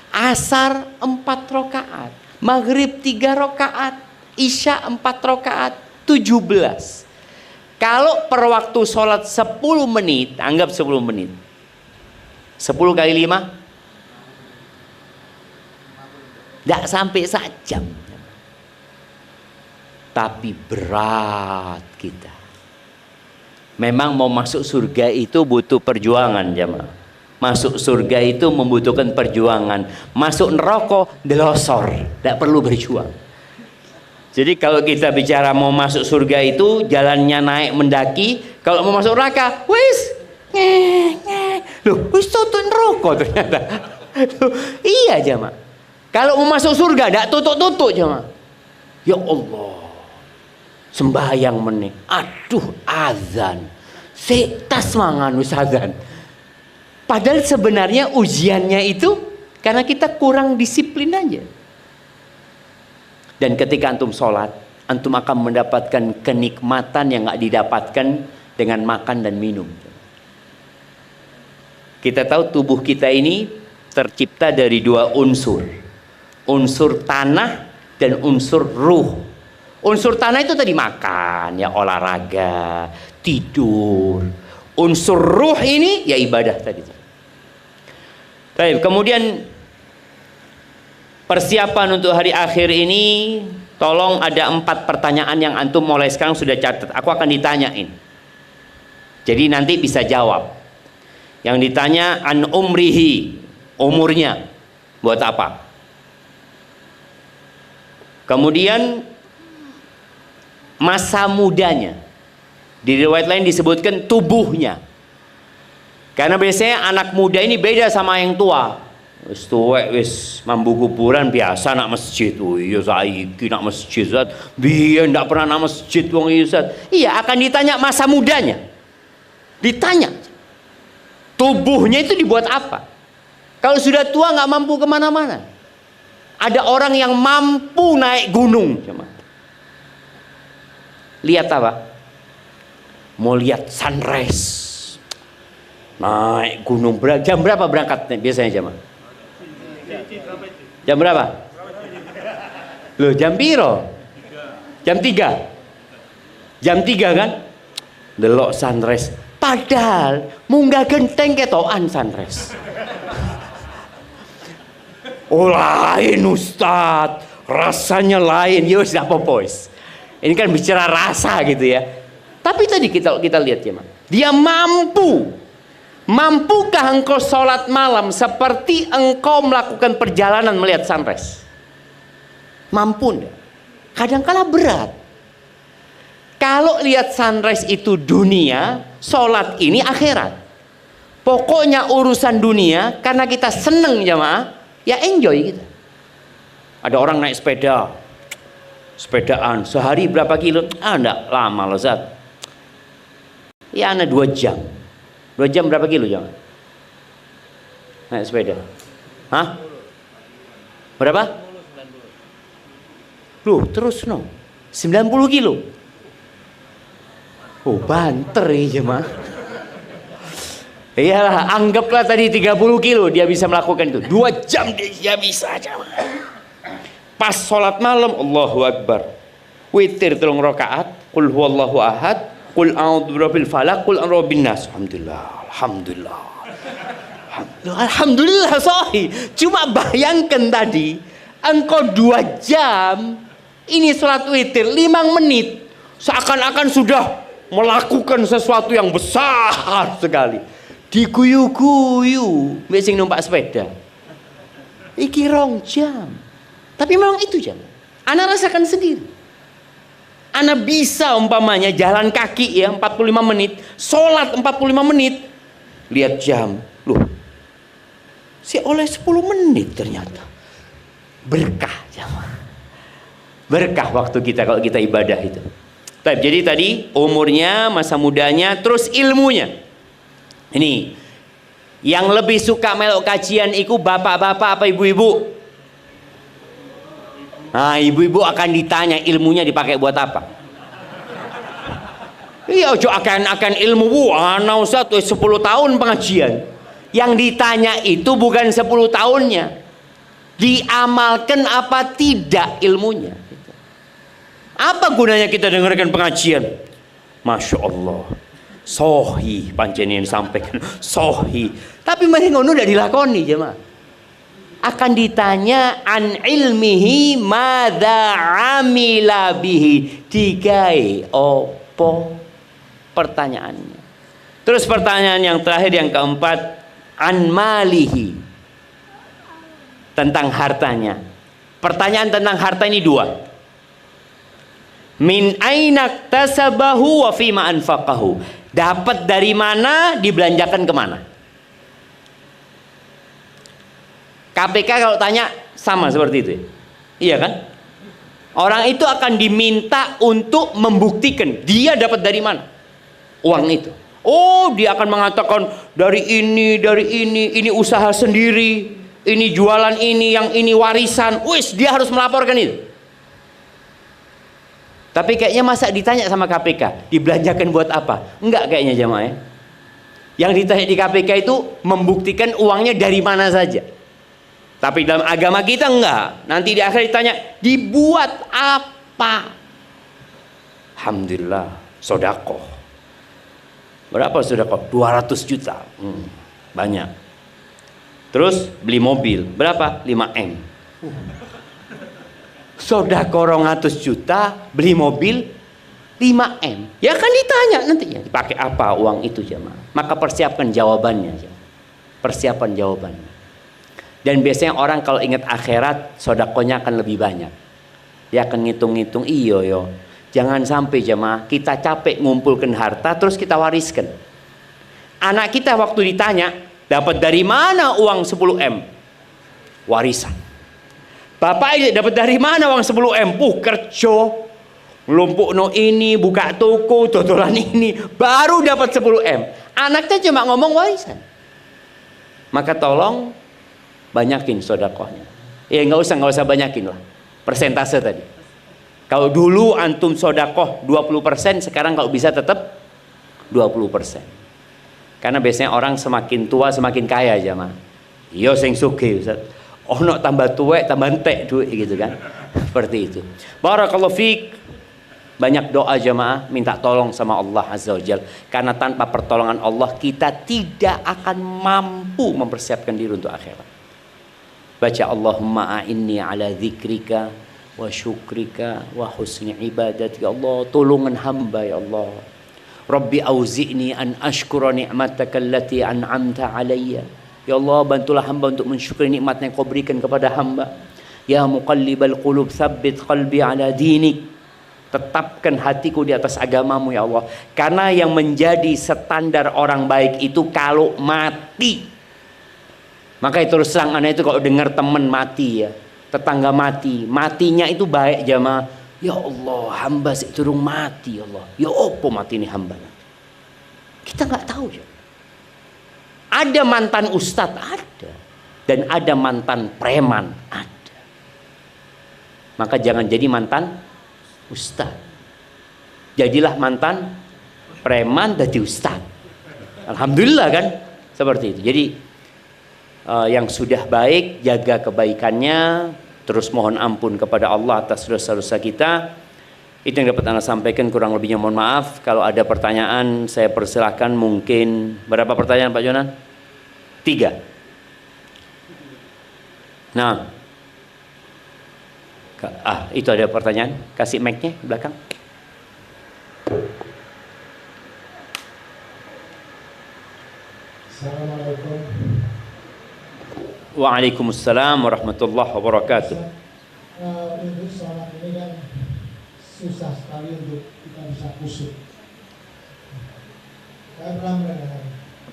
Asar 4 rakaat. Maghrib 3 rakaat. Isya 4 rakaat. 17. Kalau per waktu sholat 10 menit, anggap 10 menit. 10 kali 5? Tidak sampai sejam. Tapi berat kita. Memang mau masuk surga itu butuh perjuangan jemaah. Masuk surga itu membutuhkan perjuangan. Masuk neraka delosor, tidak perlu berjuang. Jadi kalau kita bicara mau masuk surga itu jalannya naik mendaki. Kalau mau masuk neraka, wis loh, wis tutup neraka ternyata. Loh, iya jemaah. Kalau mau masuk surga tidak tutup jemaah. Ya Allah. Sembahyang meneh. Aduh azan. Tas mangan wis azan. Padahal sebenarnya ujiannya itu karena kita kurang disiplin aja. Dan ketika antum sholat, antum akan mendapatkan kenikmatan yang gak didapatkan dengan makan dan minum. Kita tahu tubuh kita ini tercipta dari 2 unsur. Unsur tanah dan unsur ruh. Unsur tanah itu tadi makan, ya olahraga, tidur. Unsur ruh ini ya ibadah tadi. Baik, kemudian persiapan untuk hari akhir ini, tolong ada 4 pertanyaan yang antum mulai sekarang sudah catat. Aku akan ditanyain. Jadi nanti bisa jawab. Yang ditanya an umrihi, umurnya buat apa? Kemudian masa mudanya. Di riwayat lain disebutkan tubuhnya. Karena biasanya anak muda ini beda sama yang tua. Wis tuwek wis mambu kuburan biasa nak masjid. Oh iya saiki nak masjid Ustaz. Biyen ndak pernah nak masjid wong Ustaz. Iya, akan ditanya masa mudanya. Ditanya. Tubuhnya itu dibuat apa? Kalau sudah tua nggak mampu kemana-mana. Ada orang yang mampu naik gunung. Lihat apa? Mau lihat sunrise. Naik gunung. Jam berapa berangkat biasanya jemaah? Jam berapa? Loh, jam piro? Jam 3. Jam 3 kan? Delok sunrise. Padahal munggah genteng ketokan sunrise. Oh lain Ustadz, rasanya lain. Ya wis gak apa-apa wis. Ini kan bicara rasa gitu ya. Tapi tadi kita lihat ya, dia mampu. Mampukah engkau sholat malam seperti engkau melakukan perjalanan melihat sunrise? Mampu enggak? Kadang-kala berat. Kalau lihat sunrise itu dunia, sholat ini akhirat. Pokoknya urusan dunia, karena kita seneng jamaah, ya enjoy kita. Ada orang naik sepeda, sepedaan, sehari berapa kilo? Enggak lama loh Zat. Ya anak 2 jam. 2 jam berapa kilo jangan? Naik sepeda. Hah? Berapa? Loh terus no. 90 kilo. Oh banter ya jemaah. Iyalah, anggaplah tadi 30 kilo dia bisa melakukan itu. 2 jam dia bisa jemaah. Pas sholat malam, Allahu Akbar. Witir 3 rakaat. Qul huwallahu ahad. Qul a'udzu birabbil falaq, qul a'udzu birabbin nas. Alhamdulillah sahih. Cuma bayangkan tadi engkau 2 jam ini sholat witir 5 menit seakan-akan sudah melakukan sesuatu yang besar sekali. Diguyu-guyu mbek sing numpak sepeda. Iki 2 jam. Tapi memang itu jam. Ana rasakan sendiri. Ana bisa umpamanya jalan kaki ya 45 menit, sholat 45 menit, lihat jam, loh, si oleh 10 menit ternyata. Berkah jamaah. Berkah waktu kita kalau kita ibadah itu. Jadi tadi umurnya, masa mudanya, terus ilmunya. Ini yang lebih suka melok kajian itu bapak-bapak apa ibu-ibu? Nah, ibu-ibu akan ditanya ilmunya dipakai buat apa? Iya, ojo akan ilmu ana Ustaz 10 tahun pengajian. Yang ditanya itu bukan 10 tahunnya. Diamalkan apa tidak ilmunya? Apa gunanya kita dengarkan pengajian? Masya Allah, sohi pancen yang disampaikan, sohi. Tapi mereka ngono tidak dilakoni jemaah. Akan ditanya an ilmihi madza amila bihi, digawe opo pertanyaannya. Terus pertanyaan yang terakhir yang keempat, an malihi, tentang hartanya. Pertanyaan tentang harta ini 2. Min ainak tasabahu wa fima anfaqahu. Dapat dari mana, dibelanjakan kemana? KPK kalau tanya sama seperti itu. Iya kan? Orang itu akan diminta untuk membuktikan dia dapat dari mana uang itu. Oh, dia akan mengatakan dari ini usaha sendiri, ini jualan ini, yang ini warisan. Wis, dia harus melaporkan itu. Tapi kayaknya masa ditanya sama KPK, dibelanjakan buat apa? Enggak kayaknya jamaah ya. Yang ditanya di KPK itu membuktikan uangnya dari mana saja. Tapi dalam agama kita enggak. Nanti di akhir ditanya, dibuat apa? Alhamdulillah, sodakoh. Berapa sodakoh? 200 juta. Banyak. Terus beli mobil. Berapa? 5M. Sodakoh 200 juta, beli mobil 5M. Ya kan ditanya nantinya, dipakai apa uang itu jemaah. Maka persiapkan jawabannya. Persiapan jawabannya. Dan biasanya orang kalau ingat akhirat, sodakohnya akan lebih banyak. Dia akan ngitung-ngitung, iyo. Jangan sampai jemaah kita capek ngumpulkan harta terus kita wariskan. Anak kita waktu ditanya, dapat dari mana uang 10M? Warisan. Bapak ini dapat dari mana uang 10M? Kerja, ngelumpuk no ini, buka toko, dodolan ini, baru dapat 10M. Anaknya cuma ngomong warisan. Maka tolong banyakin sodakohnya. Ya nggak usah banyakin lah. Persentase tadi. Kalau dulu antum sodakoh 20%, sekarang kalau bisa tetap 20%. Karena biasanya orang semakin tua semakin kaya aja mah. Iya sing sugih Ustaz. Ono tambah tuwek tambah entek duit gitu kan. Seperti itu. Barakallahu fiik. Banyak doa jemaah minta tolong sama Allah Azza wa Jalla. Karena tanpa pertolongan Allah kita tidak akan mampu mempersiapkan diri untuk akhirat. Baca Allahumma a'inni ala dzikrika wa syukrika wa husni ibadati. Ya Allah, tolongan hamba ya Allah. Rabbi auzi'ni an ashkura ni'mataka allati an'amta alayya. Ya Allah, bantulah hamba untuk mensyukuri nikmat yang kau berikan kepada hamba. Ya muqallibal qulub, tsabbit qalbi ala dinik. Tetapkan hatiku di atas agamamu ya Allah. Karena yang menjadi standar orang baik itu kalau mati. Makanya terus terang anak itu kalau dengar teman mati ya, tetangga mati, matinya itu baik jamaah. Ya Allah, hamba sik durung mati ya Allah. Ya opo mati ini hamba? Kita nggak tahu ya. Ada mantan ustadz, ada. Dan ada mantan preman, ada. Maka jangan jadi mantan ustadz. Jadilah mantan preman jadi ustadz. Alhamdulillah kan? Seperti itu. Jadi yang sudah baik, jaga kebaikannya. Terus mohon ampun kepada Allah atas dosa-dosa kita. Itu yang dapat Anda sampaikan, kurang lebihnya mohon maaf. Kalau ada pertanyaan saya persilahkan. Mungkin berapa pertanyaan Pak Jonan? 3. Nah, itu ada pertanyaan. Kasih mic-nya belakang. Assalamualaikum. Waalaikumsalam warahmatullahi wabarakatuh. Untuk sholat ini kan susah sekali untuk kita bisa khusyuk. Saya pernah mendengar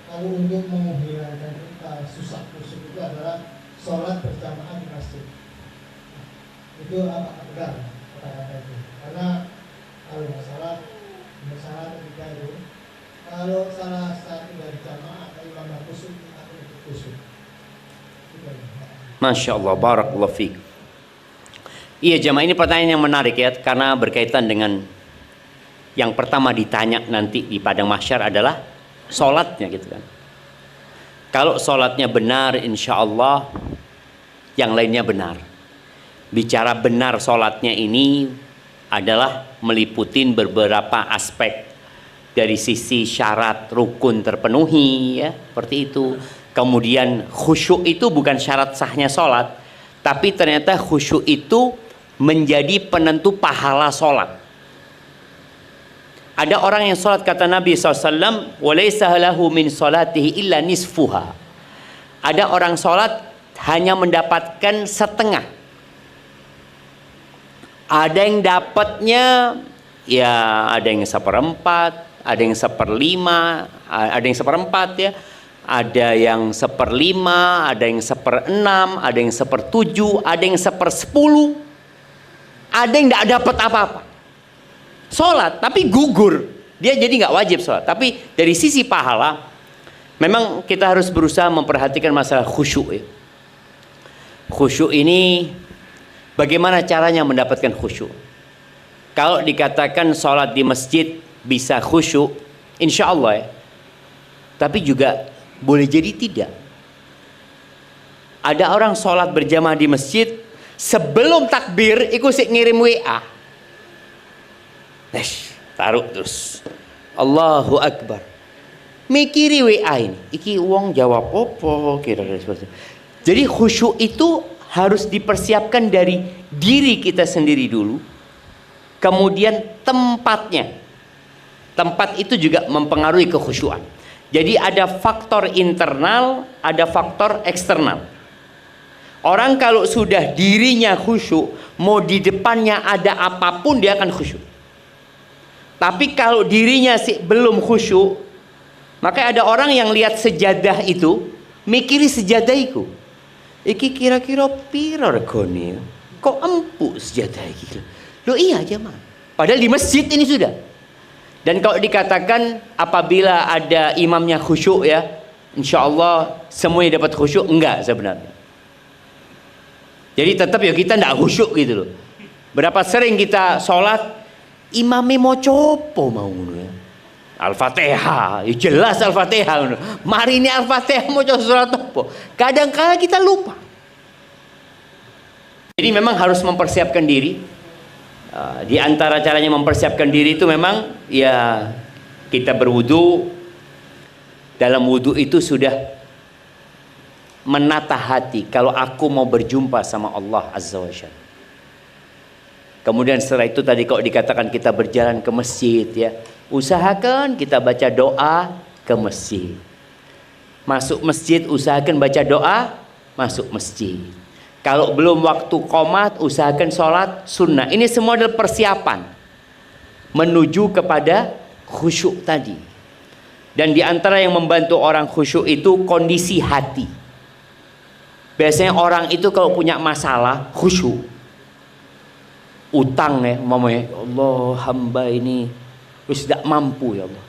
kalau untuk menghilangkan kita susah khusyuk itu adalah sholat berjamaah di masjid. Itu apa benar kata-kata itu? Karena kalau masalah ketika itu, kalau salah satu dari jamaah atau imam khusyuk kita ikut khusyuk. Masya Allah, barakallahu fiik. Iya jamaah, ini pertanyaan yang menarik ya, karena berkaitan dengan yang pertama ditanya nanti di padang mahsyar adalah sholatnya gitu kan. Kalau sholatnya benar, insya Allah yang lainnya benar. Bicara benar sholatnya ini adalah meliputin beberapa aspek. Dari sisi syarat rukun terpenuhi ya, seperti itu. Kemudian khusyuk itu bukan syarat sahnya sholat, tapi ternyata khusyuk itu menjadi penentu pahala sholat. Ada orang yang sholat, kata Nabi SAW, walaysa lahu min sholatihi illa nisfuha. Ada orang sholat hanya mendapatkan setengah. Ada yang dapatnya ya, ada yang seperempat, ada yang seperlima, ada yang seperempat ya, ada yang seperlima, ada yang seperenam, ada yang sepertujuh, ada yang sepersepuluh, ada yang tidak dapat apa-apa. Sholat tapi gugur, dia jadi nggak wajib sholat. Tapi dari sisi pahala, memang kita harus berusaha memperhatikan masalah khusyuk ya. Khusyuk ini bagaimana caranya mendapatkan khusyuk? Kalau dikatakan sholat di masjid bisa khusyuk, insya Allah ya. Tapi juga boleh jadi tidak. Ada orang sholat berjamaah di masjid, sebelum takbir ikut ngirim WA. Taruh terus. Allahu Akbar. Mikiri WA ini. Iki uang jawab apa kira-kira seperti itu. Jadi khusyuk itu harus dipersiapkan dari diri kita sendiri dulu. Kemudian tempatnya. Tempat itu juga mempengaruhi kekhusyuan. Jadi ada faktor internal, ada faktor eksternal. Orang kalau sudah dirinya khusyuk, mau di depannya ada apapun dia akan khusyuk. Tapi kalau dirinya belum khusyuk, maka ada orang yang lihat sejadah itu, mikiri sejadah itu. Iki kira-kira piro regane? Kok empuk sejadah iki? Loh iya jemaah. Padahal di masjid ini sudah. Dan kalau dikatakan apabila ada imamnya khusyuk ya, insya Allah semuanya dapat khusyuk, enggak sebenarnya. Jadi tetap ya kita enggak khusyuk gitu loh. Berapa sering kita sholat, imamnya mau copo mau ya. Al-Fatihah, ya jelas Al-Fatihah. Mari ini Al-Fatihah mau coba surat apa? Kadang-kadang kita lupa. Jadi memang harus mempersiapkan diri. Di antara caranya mempersiapkan diri itu memang ya kita berwudu. Dalam wudu itu sudah menata hati kalau aku mau berjumpa sama Allah Azza wa Jalla. Kemudian setelah itu tadi kalau dikatakan kita berjalan ke masjid ya, usahakan kita baca doa ke masjid. Masuk masjid usahakan baca doa masuk masjid. Kalau belum waktu qomat, usahakan sholat sunnah. Ini semua adalah persiapan menuju kepada khusyuk tadi. Dan di antara yang membantu orang khusyuk itu kondisi hati. Biasanya orang itu kalau punya masalah khusyuk, utang ya, mamanya, Allah hamba ini tidak mampu ya Allah.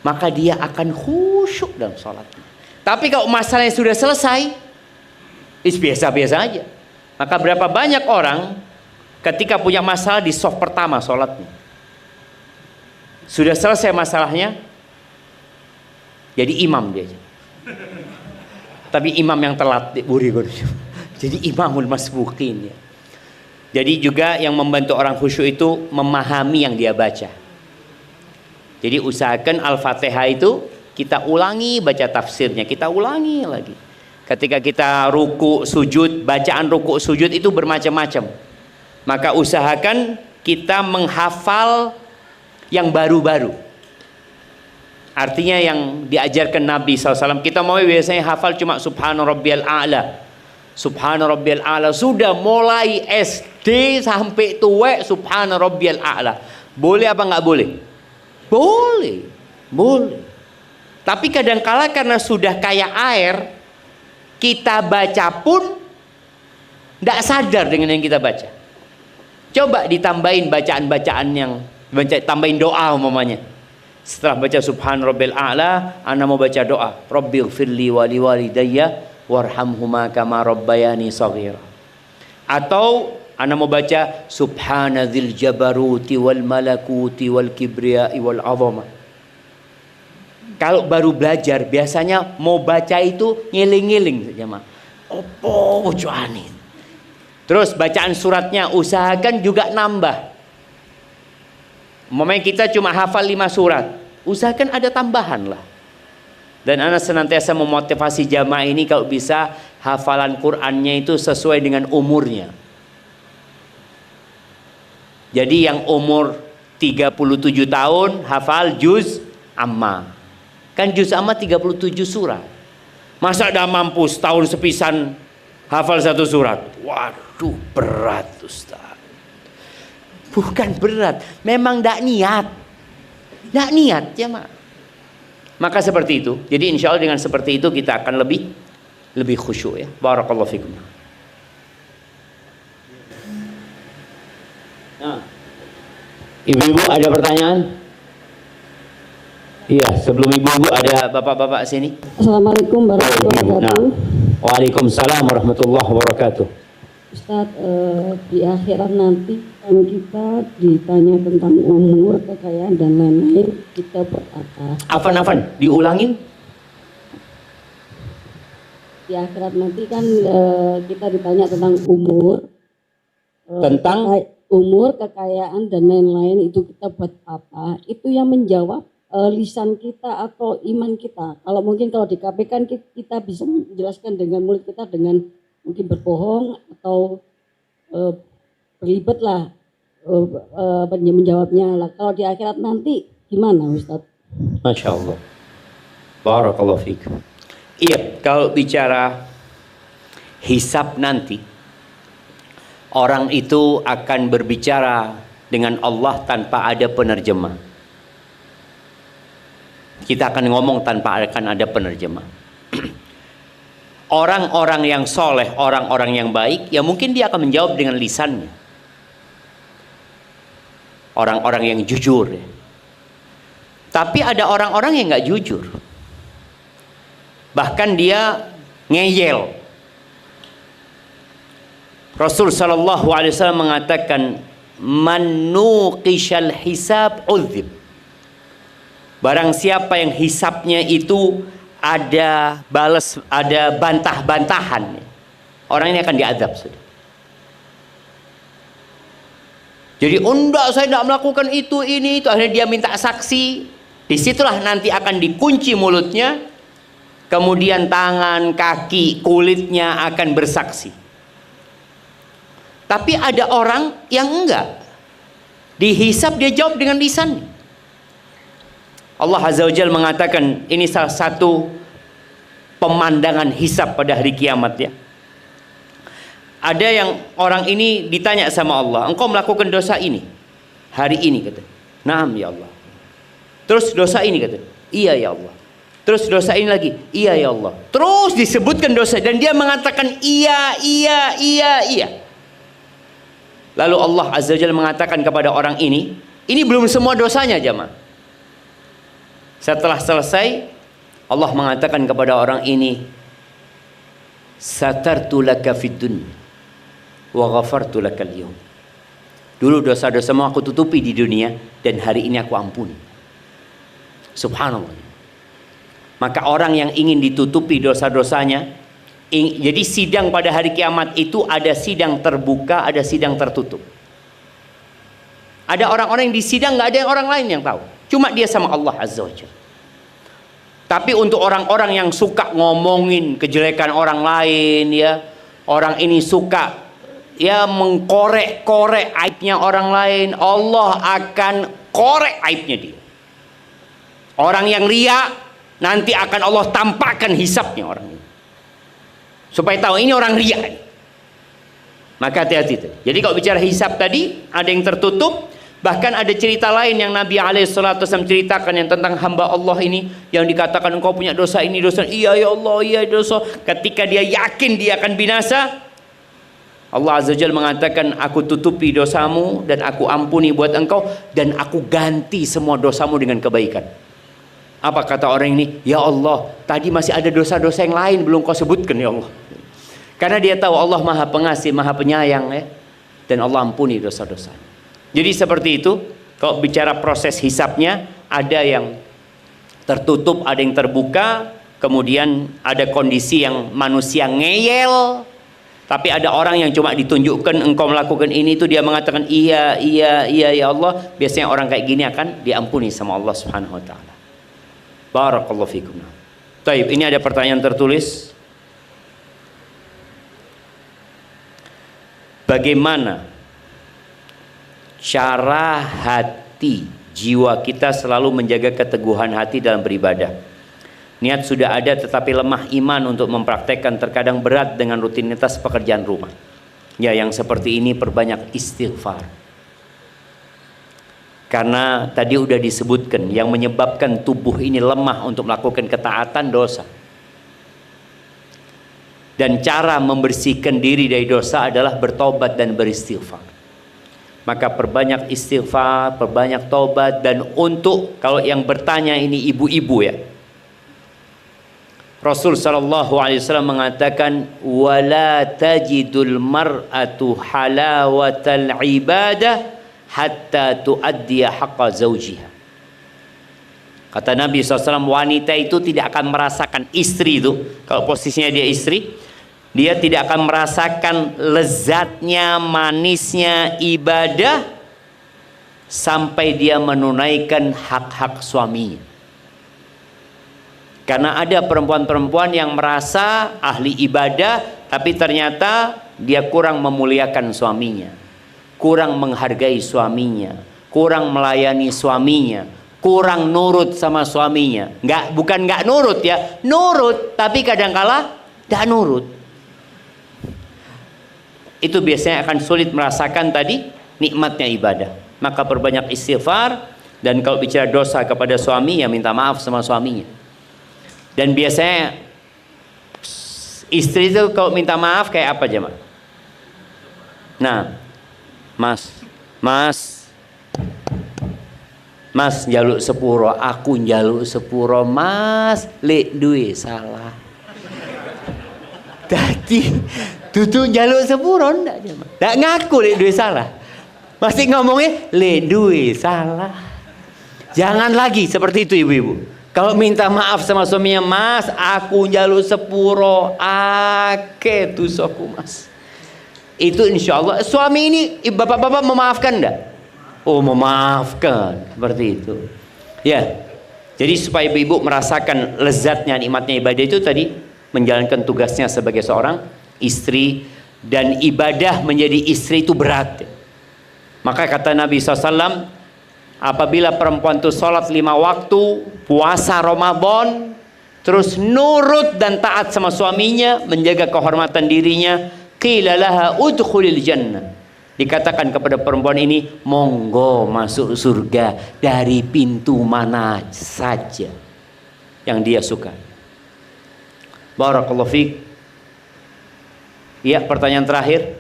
Maka dia akan khusyuk dalam sholatnya. Tapi kalau masalahnya sudah selesai, biasa-biasa aja. Maka berapa banyak orang ketika punya masalah di soft pertama sholatnya, sudah selesai masalahnya jadi imam dia. Tapi imam yang telat jadi imamul masbuqin ya. Jadi juga yang membantu orang khusyuk itu memahami yang dia baca. Jadi usahakan Al-Fatihah itu kita ulangi baca tafsirnya, kita ulangi lagi. Ketika kita ruku sujud, bacaan ruku sujud itu bermacam-macam. Maka usahakan kita menghafal yang baru-baru. Artinya yang diajarkan Nabi SAW. Kita mau biasanya hafal cuma Subhana Rabbiyal A'la, Subhana rabbiyal a'la. Sudah mulai SD sampai tuwek subhana rabbiyal a'la. Boleh apa nggak boleh? Boleh. Boleh. Tapi kadangkala karena sudah kayak air, kita baca pun tidak sadar dengan yang kita baca. Coba ditambahin bacaan-bacaan yang tambahin doa umpamanya. Setelah baca subhan rabbil a'la, ana mau baca doa, rabbighfirli wa liwalidayya warhamhuma kama rabbayani shaghira. Atau ana mau baca subhanadzil jabaruti wal malakuti wal kibriya'i wal 'azama. Kalau baru belajar biasanya mau baca itu ngiling-ngiling saja mah. Opo bojone. Terus bacaan suratnya usahakan juga nambah. Umpamanya kita cuma hafal 5 surat, usahakan ada tambahan lah. Dan ana senantiasa memotivasi jamaah ini kalau bisa hafalan Qur'annya itu sesuai dengan umurnya. Jadi yang umur 37 tahun hafal juz amma. Kan juz amma 37 surat. Masa dah mampu setahun sepisan hafal 1 surat? Waduh, berat Ustaz. Bukan berat, memang tidak niat. Tidak niat ya mak. Maka seperti itu. Jadi insya Allah dengan seperti itu kita akan lebih khusyuk ya. Barakallahu fikum. Nah, ibu-ibu ada pertanyaan? Iya, sebelum ibu-ibu ada bapak-bapak sini. Assalamualaikum warahmatullahi wabarakatuh. Waalaikumsalam warahmatullahi wabarakatuh. Ustadz, di akhirat nanti kalau kita ditanya tentang umur, kekayaan dan lain-lain, kita buat apa? Afan, diulangin. Di akhirat nanti kan kita ditanya tentang umur, Tentang? umur, kekayaan dan lain-lain, itu kita buat apa? Itu yang menjawab lisan kita atau iman kita. Kalau mungkin kalau di KPK kan kita bisa menjelaskan dengan mulut kita dengan mungkin berbohong atau berlibat lah menjawabnya lah. Kalau di akhirat nanti gimana Ustadz? Masya Allah. Barakallahu fikum. Iya, kalau bicara hisab nanti, orang itu akan berbicara dengan Allah tanpa ada penerjemah. Kita akan ngomong tanpa akan ada penerjemah. Orang-orang yang soleh, orang-orang yang baik, ya mungkin dia akan menjawab dengan lisannya. Orang-orang yang jujur. Ya. Tapi ada orang-orang yang nggak jujur. Bahkan dia ngeyel. Rasul sallallahu alaihi wasallam mengatakan, "Man nuqishal hisab udzib." Barang siapa yang hisabnya itu ada bantah-bantahan, orang ini akan diazab sudah. Jadi enggak, saya tidak melakukan itu, ini, itu. Akhirnya dia minta saksi. Disitulah nanti akan dikunci mulutnya. Kemudian tangan, kaki, kulitnya akan bersaksi. Tapi ada orang yang enggak. Dihisab dia jawab dengan lisan. Allah Azza wa Jalla mengatakan, ini salah satu pemandangan hisab pada hari kiamat ya. Ada yang orang ini ditanya sama Allah, engkau melakukan dosa ini hari ini, kata. Naam ya Allah. Terus dosa ini, kata. Iya ya Allah. Terus dosa ini lagi, iya ya Allah. Terus disebutkan dosa dan dia mengatakan iya. Lalu Allah Azza wa Jalla mengatakan kepada orang ini belum semua dosanya jemaah. Setelah selesai, Allah mengatakan kepada orang ini, satartu laka fid dunya wa ghafartu laka al-yawm. Dulu dosa-dosamu aku tutupi di dunia dan hari ini aku ampuni. Subhanallah. Maka orang yang ingin ditutupi dosa-dosanya, jadi sidang pada hari kiamat itu ada sidang terbuka, ada sidang tertutup. Ada orang-orang yang di sidang nggak ada yang orang lain yang tahu. Cuma dia sama Allah Azza wa Jalla. Tapi untuk orang-orang yang suka ngomongin kejelekan orang lain ya, orang ini suka ya mengkorek-korek aibnya orang lain, Allah akan korek aibnya dia. Orang yang riya nanti akan Allah tampakkan hisabnya orang ini. supaya tahu ini orang riya. Maka hati-hati. Jadi kalau bicara hisab tadi, ada yang tertutup. Bahkan ada cerita lain yang Nabi SAW ceritakan yang tentang hamba Allah ini, yang dikatakan engkau punya dosa ini, dosa. Iya ya Allah, iya dosa. Ketika dia yakin dia akan binasa, Allah Azza wa Jalla mengatakan, aku tutupi dosamu dan aku ampuni buat engkau, dan aku ganti semua dosamu dengan kebaikan. Apa kata orang ini? Ya Allah, tadi masih ada dosa-dosa yang lain belum kau sebutkan ya Allah. Karena dia tahu Allah Maha Pengasih, Maha Penyayang ya. Dan Allah ampuni dosa-dosa. Jadi seperti itu. Kalau bicara proses hisabnya, ada yang tertutup, ada yang terbuka. Kemudian ada kondisi yang manusia ngeyel. Tapi ada orang yang cuma ditunjukkan engkau melakukan ini, itu dia mengatakan iya ya Allah. Biasanya orang kayak gini akan diampuni sama Allah Subhanahu wa taala. Barakallahu fikum. Taib, ini ada pertanyaan tertulis. Bagaimana cara hati, jiwa kita selalu menjaga keteguhan hati dalam beribadah? Niat sudah ada tetapi lemah iman untuk mempraktekkan, terkadang berat dengan rutinitas pekerjaan rumah. Ya, yang seperti ini perbanyak istighfar. Karena tadi udah disebutkan yang menyebabkan tubuh ini lemah untuk melakukan ketaatan, dosa. Dan cara membersihkan diri dari dosa adalah bertobat dan beristighfar. Maka perbanyak istighfar, perbanyak tobat. Dan untuk, kalau yang bertanya ini ibu-ibu ya, Rasul SAW mengatakan, wala tajidul mar'atu halawatal ibadah hatta tuaddiya haqqa zawjiha. Kata Nabi SAW, wanita itu tidak akan merasakan, istri itu, kalau posisinya dia istri, dia tidak akan merasakan lezatnya, manisnya ibadah sampai dia menunaikan hak-hak suaminya. Karena ada perempuan-perempuan yang merasa ahli ibadah, tapi ternyata dia kurang memuliakan suaminya, kurang menghargai suaminya, kurang melayani suaminya, kurang nurut sama suaminya. Bukan nggak nurut ya, nurut, tapi kadangkala nggak nurut. Itu biasanya akan sulit merasakan tadi nikmatnya ibadah. Maka perbanyak istighfar, dan kalau bicara dosa kepada suami ya minta maaf sama suaminya. Dan biasanya istri itu kalau minta maaf kayak apa aja, Mak? Nah, Mas njaluk sepuro, aku njaluk sepuro, Mas, lek duwe salah. Tadi tutu njaluk sepuro ndak aja, Mak. Ndak ngaku lek duwe salah. Masih ngomongnya lek duwe salah. Jangan lagi seperti itu ibu-ibu. Kalau minta maaf sama suaminya, Mas, aku njaluk sepuro, ake dosaku, Mas. Itu insya Allah suami ini, bapak-bapak memaafkan enggak? Oh, memaafkan, seperti itu. Ya, jadi supaya ibu merasakan lezatnya, nikmatnya ibadah itu tadi, menjalankan tugasnya sebagai seorang istri, dan ibadah menjadi istri itu berat. Maka kata Nabi SAW, apabila perempuan itu sholat 5 waktu, puasa Ramadan, terus nurut dan taat sama suaminya, menjaga kehormatan dirinya, qila laha udkhulil jannah. Dikatakan kepada perempuan ini, monggo masuk surga dari pintu mana saja yang dia suka. Barakallahu fiik. Ya, pertanyaan terakhir.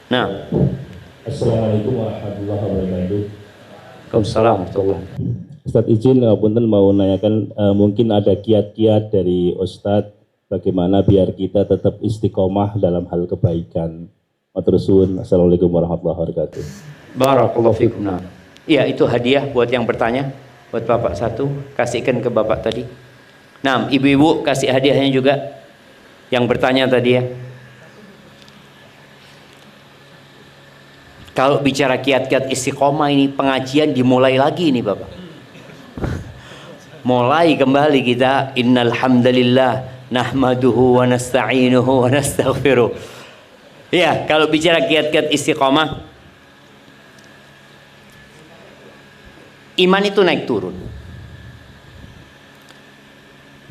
Nah, Assalamualaikum warahmatullahi wabarakatuh. Waalaikumsalam. Ustadz izin punten mau nanyakan, mungkin ada kiat-kiat dari Ustadz bagaimana biar kita tetap istiqomah dalam hal kebaikan. Matur suwun. Assalamualaikum warahmatullahi wabarakatuh. Barakallahu fikum. Iya, itu hadiah buat yang bertanya, buat Bapak satu, kasihkan ke Bapak tadi. Nah, ibu-ibu kasih hadiahnya juga yang bertanya tadi ya. Kalau bicara kiat-kiat istiqomah ini, pengajian dimulai lagi nih Bapak. Mulai kembali kita, innal hamdalillah nahmaduhu wa nasta'inuhu wa nastaghfiruh. Ya, kalau bicara kiat-kiat istiqomah, iman itu naik turun.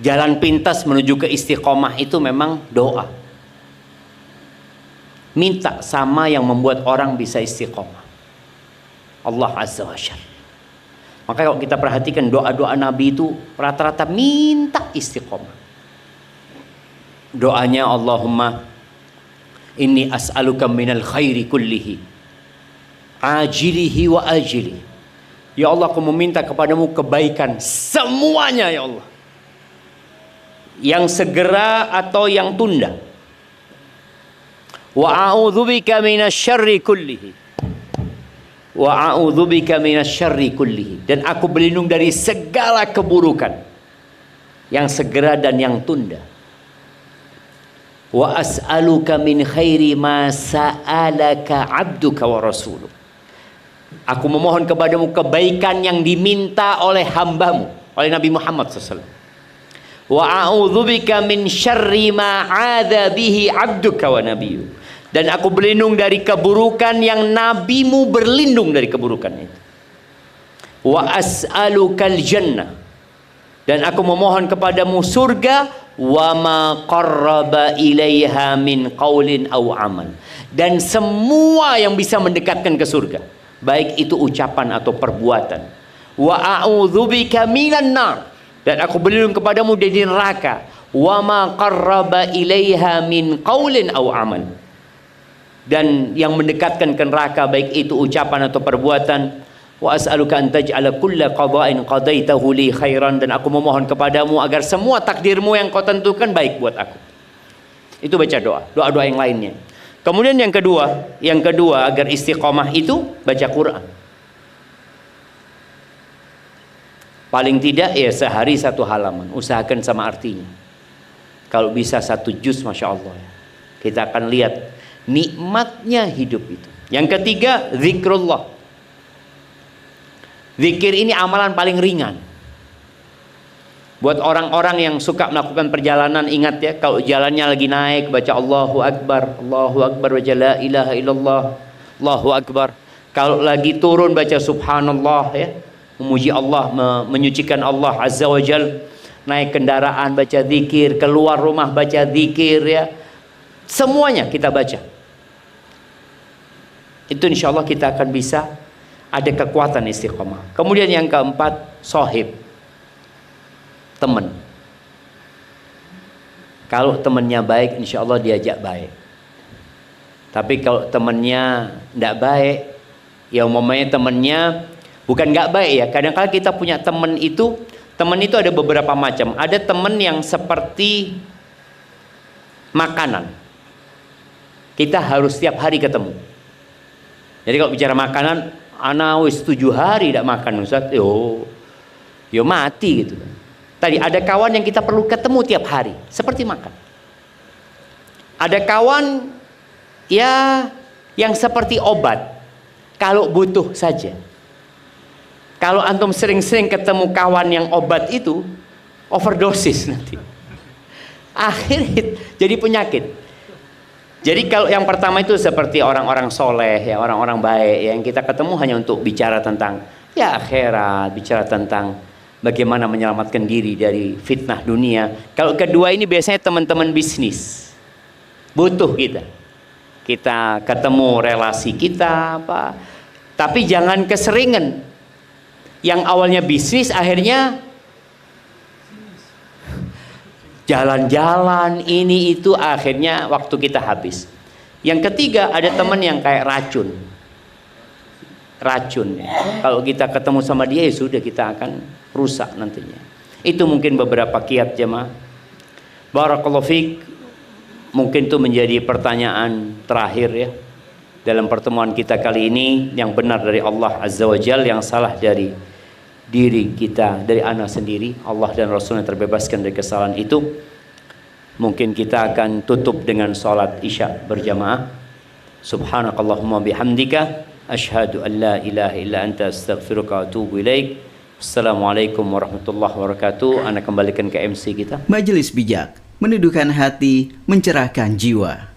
Jalan pintas menuju ke istiqomah itu memang doa. Minta sama yang membuat orang bisa istiqomah. Allah Azza wa Jalla. Maka kalau kita perhatikan doa-doa Nabi itu rata-rata minta istiqomah. Doanya Allahumma inni as'aluka minal khairi kullihi ajilihi wa ajilihi. Ya Allah, aku meminta kepadamu kebaikan semuanya ya Allah, yang segera atau yang tunda. Wa a'udzubika minasyarri kullihi. Wa a'udzubika minasyarri kullihi. Dan aku berlindung dari segala keburukan, yang segera dan yang tunda. Wa as'aluka min khairi ma sa'alaka 'abduka wa rasuluh. Aku memohon kepadamu kebaikan yang diminta oleh hambamu, oleh Nabi Muhammad SAW. Wa a'udzubika min syarri ma 'adza bihi 'abduka wa nabiyyu. Dan aku berlindung dari keburukan yang nabimu berlindung dari keburukan itu. Wa as'alukal jannah. Dan aku memohon kepadamu surga, wa ma qarraba ilaiha min qaulin aw amal. Dan semua yang bisa mendekatkan ke surga, baik itu ucapan atau perbuatan. Wa a'udzubika minan nar. Dan aku berlindung kepadamu dari neraka. Wa ma qarraba ilaiha min qaulin aw amal. Dan yang mendekatkan ke neraka, baik itu ucapan atau perbuatan. Wa as'aluka an taj'ala kulla qada'in qadaitahu li khairan. Dan aku memohon kepadamu agar semua takdirmu yang kau tentukan baik buat aku. Itu baca doa, doa-doa yang lainnya. Kemudian yang kedua agar istiqomah itu baca Quran. Paling tidak ya sehari 1 halaman, usahakan sama artinya. Kalau bisa 1 juz, Masya Allah, kita akan lihat nikmatnya hidup itu. Yang ketiga, zikrullah. Zikir ini amalan paling ringan. Buat orang-orang yang suka melakukan perjalanan, ingat ya, kalau jalannya lagi naik, baca Allahu Akbar, baca la ilaha illallah, Allahu Akbar. Kalau lagi turun, baca subhanallah ya, memuji Allah, menyucikan Allah Azza wa Jal. Naik kendaraan, baca zikir. Keluar rumah, baca zikir ya. Semuanya kita baca. Itu insya Allah kita akan bisa ada kekuatan istiqomah. Kemudian yang keempat, sohib, teman. Kalau temannya baik, insya Allah diajak baik. Tapi kalau temannya tidak baik, ya umpamanya temannya bukan nggak baik ya. Kadang-kadang kita punya teman itu ada beberapa macam. Ada teman yang seperti makanan. Kita harus setiap hari ketemu. Jadi kalau bicara makanan, ana wis 7 hari tidak makan Ustaz, yo mati gitu. Tadi ada kawan yang kita perlu ketemu tiap hari, seperti makan. Ada kawan ya yang seperti obat, kalau butuh saja. Kalau antum sering-sering ketemu kawan yang obat itu, overdosis nanti. Akhirnya jadi penyakit. Jadi kalau yang pertama itu seperti orang-orang soleh, ya orang-orang baik, yang kita ketemu hanya untuk bicara tentang ya akhirat, bicara tentang bagaimana menyelamatkan diri dari fitnah dunia. Kalau kedua ini biasanya teman-teman bisnis, butuh kita ketemu relasi kita apa, tapi jangan keseringan. Yang awalnya bisnis akhirnya jalan-jalan ini itu, akhirnya waktu kita habis. Yang ketiga, ada teman yang kayak racun. Kalau kita ketemu sama dia ya sudah, kita akan rusak nantinya. Itu mungkin beberapa kiat jemaah. Barakallahu fiik. Mungkin itu menjadi pertanyaan terakhir ya dalam pertemuan kita kali ini. Yang benar dari Allah Azza wa Jalla, yang salah dari diri kita, dari anak sendiri. Allah dan Rasulnya terbebaskan dari kesalahan itu. Mungkin kita akan tutup dengan sholat isya berjamaah. Subhanakallahumma bihamdika asyhadu an la ilaha illa anta astaghfiruka wa atubu ilaik. Assalamualaikum warahmatullahi wabarakatuh. Ana kembalikan ke MC kita. Majelis Bijak, meneduhkan hati, mencerahkan jiwa.